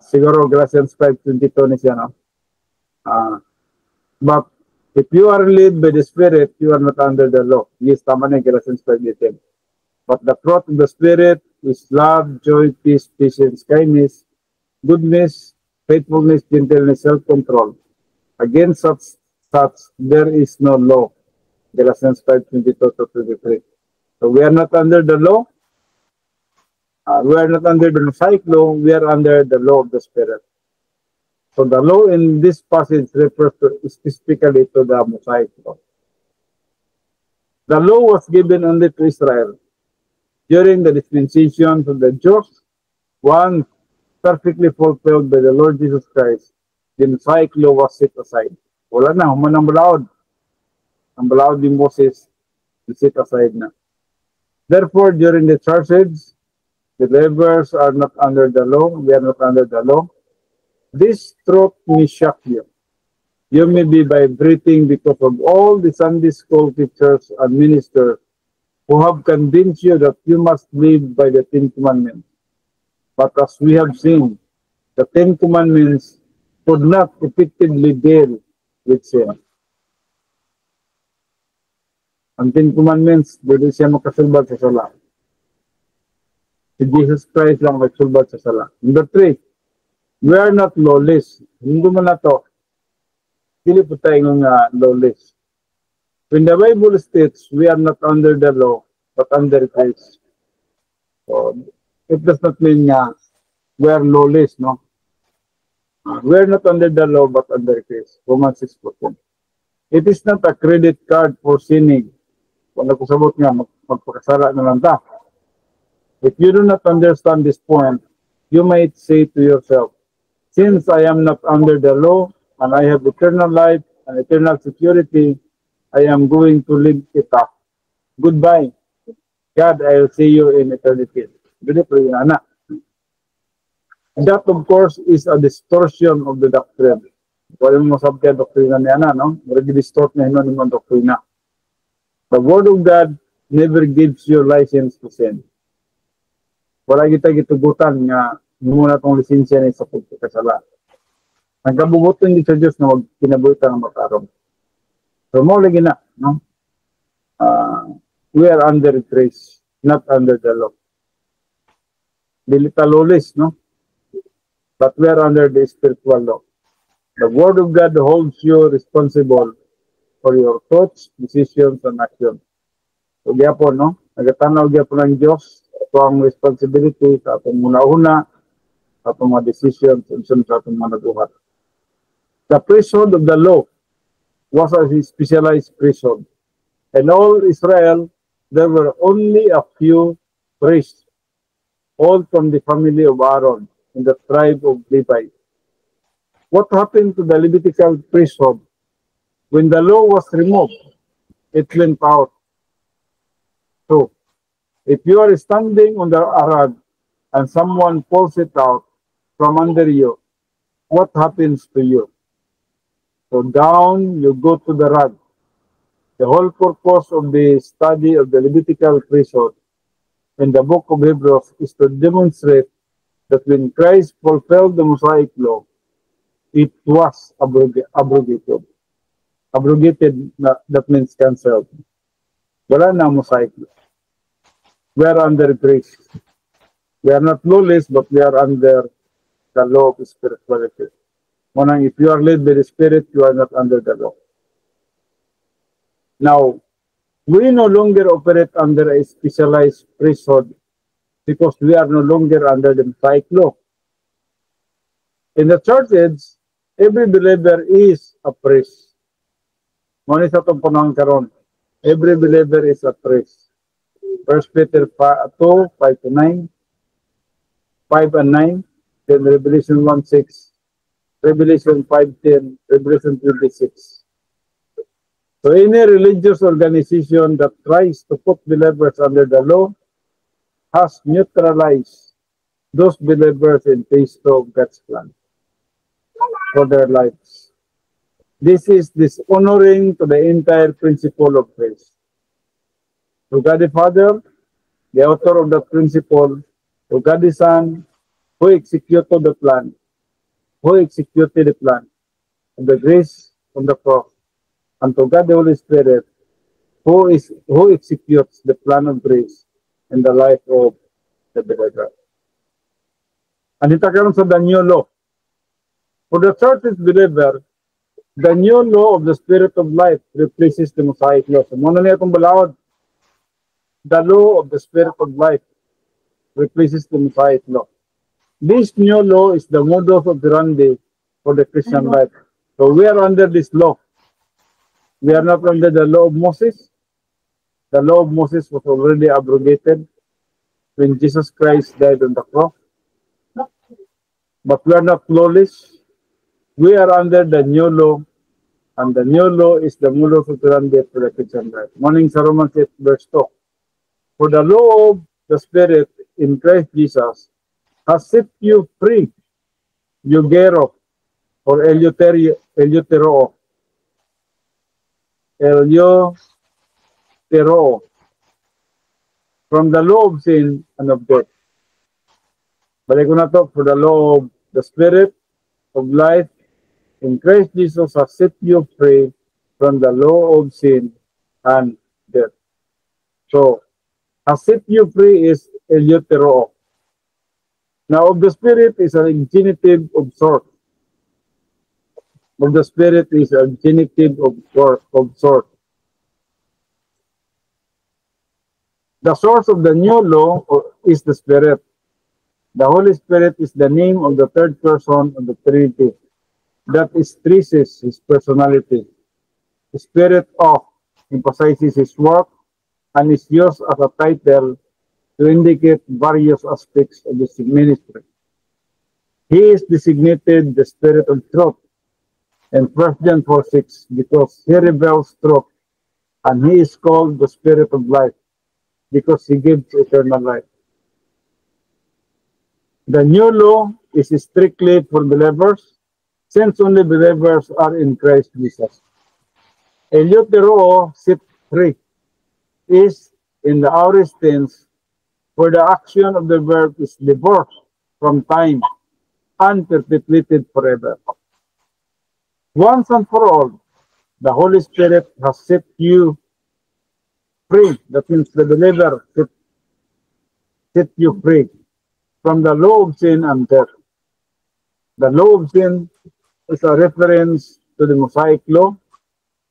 Siguro Galatians 5:22 ni siya, no? But if you are led by the Spirit, you are not under the law. Yes, tama na Galatians 5:18. But the fruit of the Spirit is love, joy, peace, patience, kindness, goodness, faithfulness, gentleness, self-control. Against such there is no law. Galatians 5:22-23. So we are not under the law. We are not under the Mosaic law. We are under the law of the Spirit. So the law in this passage refers specifically to the Mosaic law. The law was given only to Israel during the dispensation of the Jews. One perfectly fulfilled by the Lord Jesus Christ. The Mosaic law was set aside. Wala na, human ang balaod. Ang balaod ni Moses, set aside na. Therefore, during the church age, believers are not under the law. We are not under the law. This truth may shock you. You may be vibrating because of all the Sunday school teachers and ministers who have convinced you that you must live by the Ten Commandments. But as we have seen, the Ten Commandments could not effectively deal with sin. Ang Ten Commandments, hindi siya makasulbad sa sala. Si Jesus Christ lang magsulbad sa sala. Number 3, we are not lawless. Hindi mo na to. Hindi po tayo ng lawless. When the Bible states we are not under the law, but under grace. So, it does not mean we are lawless, no? We are not under the law, but under grace. Romans 6:14. It is not a credit card for sinning. Kung nakusabot nga, magpakasala na lang ta. If you do not understand this point, you might say to yourself, since I am not under the law, and I have eternal life and eternal security, I am going to live it up. Goodbye. God, I will see you in eternity. Gini po yun, anak. That, of course, is a distortion of the doctrine. Kung mo sabi kaya doktrina ni Ana, no? Already distort na hinon yung doktrina. The Word of God never gives you license to sin. Wala kita gitugutan nga muna tong lisensya ni sa pagkakasala. Nagkabubuton din sa Diyos na wag kinabutan ng matarong. So mo lagi na, no? We are under grace, not under the law. Dili ta lawless, no? But we are under the spiritual law. The Word of God holds you responsible for your thoughts, decisions, and actions. So, gyapon, no? Nagatanaw gyapon ng Diyos ito ang responsibility sa atong muna-una, sa atong mga decisions, and sa atong mga nabuhat. The priesthood of the law was a specialized priesthood. In all Israel, there were only a few priests, all from the family of Aaron in the tribe of Levi. What happened to the Levitical priesthood? When the law was removed, it went out. So, if you are standing on the rod and someone pulls it out from under you, what happens to you? So down you go to the rod. The whole purpose of the study of the Levitical priesthood in the book of Hebrews is to demonstrate that when Christ fulfilled the Mosaic law, it was abrogated. Abrogated, that means cancelled. Wala na Mosaic law. We are under grace. We are not lawless, but we are under the law of spirituality. Monang, if you are led by the Spirit, you are not under the law. Now, we no longer operate under a specialized priesthood because we are no longer under the Mosaic law. In the church age, every believer is a priest. Muna sa itong panahon karon, every believer is a priest. 1 Peter 2, 5-9, 5 and 9, then Revelation 1:6, Revelation 5:10, Revelation 26. So any religious organization that tries to put believers under the law has neutralized those believers in face of God's plan for their lives. This is dishonoring to the entire principle of grace. To God the Father, the author of the principle, to God the Son, who executed the plan, of the grace from the cross, and to God the Holy Spirit, who executes the plan of grace in the life of the believer. And ito karon sa the new law. For the church's believer, the new law of the Spirit of life replaces the Mosaic law. So muna niya itong balawad. The law of the Spirit of life replaces the Mosaic law. This new law is the modus operandi for the Christian life. So we are under this law. We are not under the law of Moses. The law of Moses was already abrogated when Jesus Christ died on the cross. But we are not lawless. We are under the new law, and the new law is the modus operandi for the Christian life. Morning sa Romans 8 verse 2. For the law of the Spirit in Christ Jesus has set you free, eugero, or eleutero, from the law of sin and of death. Balik ko na to, for the law of the Spirit of life in Christ Jesus has set you free from the law of sin and death. So, has set you free is eleutero. Now, of the Spirit is an genitive of sort. Of the Spirit is a genitive of sort. The source of the new law is the Spirit. The Holy Spirit is the name of the third person of the Trinity. That stresses his personality. The Spirit of emphasizes his work and is used as a title to indicate various aspects of his ministry. He is designated the Spirit of Truth in 1 John 4:6 because he reveals truth, and he is called the Spirit of life because he gives eternal life. The new law is strictly for believers, since only believers are in Christ Jesus. Eleutero, set free, is in the aorist tense, where the action of the verb is divorced from time and perpetuated forever. Once and for all, the Holy Spirit has set you free. That means the believer set you free from the law of sin and death. The law of sin is a reference to the Mosaic law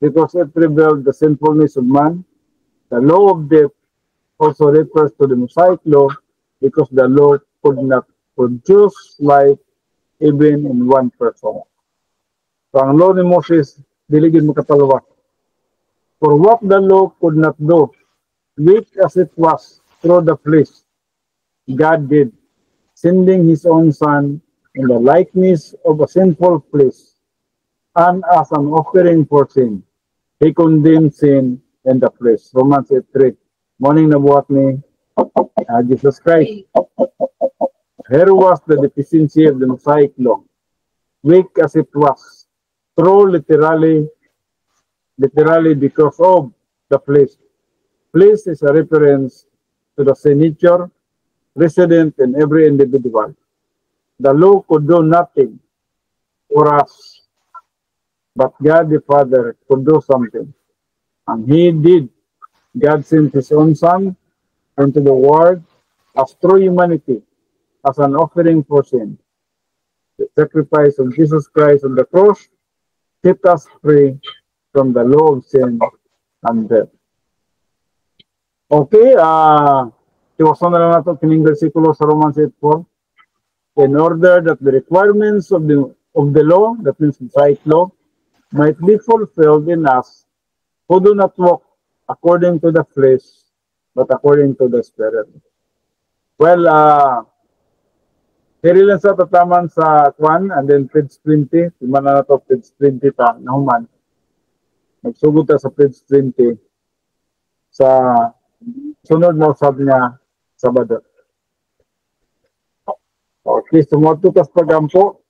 because it revealed the sinfulness of man. The law of death also refers to the Mosaic law because the law could not produce life even in one person. So ang law ni Moses, diligid mo kapalawas. For what the law could not do, weak as it was through the flesh, God did, sending his own Son in the likeness of a sinful flesh, and as an offering for sin, he condemned sin in the flesh. Romans 8:3. Morning na buhat ni Jesus Christ. Here was the deficiency of the Mosaic law, weak as it was, true literally because of the flesh. Flesh is a reference to the sin nature resident in every individual. The law could do nothing for us, but God the Father could do something. And he did. God sent his own Son into the world as true humanity, as an offering for sin. The sacrifice of Jesus Christ on the cross set us free from the law of sin and death. Okay, iwasan na lang natin kining versikulo sa Romans 8:4. In order that the requirements of the law, that means Mosaic law, might be fulfilled in us who do not walk according to the flesh, but according to the Spirit. Well, diri lang sa tataman sa kwan, and then page 20, lima na to page 20 ta, nahuman. Nagsugod ta sa page 20 sa sunod na usab niya Sabado. Okay, sumorto tas pagampo.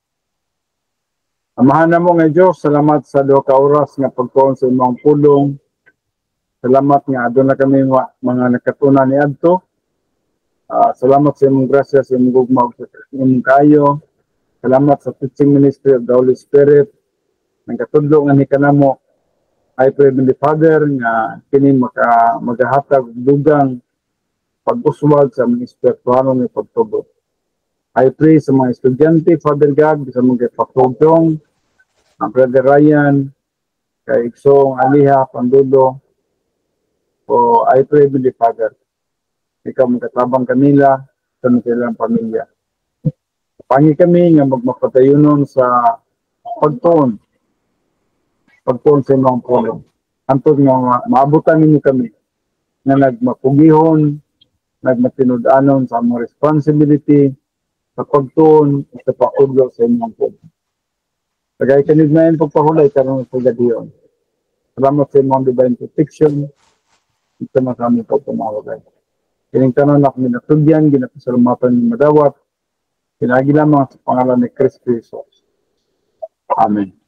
Amahan na mo nga Diyos, salamat sa 2 ka oras nga pagtuon sa imong pulong. Salamat nga adto na kami mga nakatuna ni adto. Salamat sa imong grasya, sa imong gugma, sa imong kayo. Salamat sa teaching ministry of the Holy Spirit. Nagkatudlo nga ni kanamo. I pray in the Father nga kini magahatag dugang pag-uswag sa mga espirituhanon ni pagtubo. I pray sa mga estudyante, Father God, sa mga patugtong, ang Brother Ryan, kay Iksong, Aliha, Pandudo. So, I pray with the Father. Ikaw magkatabang kanila sa kanilang pamilya. Pangi kami nga magmapatayunon sa pagtuon sa imong pulong. Antod nga maabutan ninyo kami na nagmapugihon, nagmatinud-anon sa among responsibility sa pagtuon at sa pagtudlo sa imong pulong. Tagay kanignayan pagpahulay karon sa gadiyon. Salamat sa imong divine protection. Ito na kami pagpamawagay. Kining tanan na kami natugyan, ginapasalamatan ni madawat. Pinagi lamang sa pangalan ni Kristo Jesus. Amen.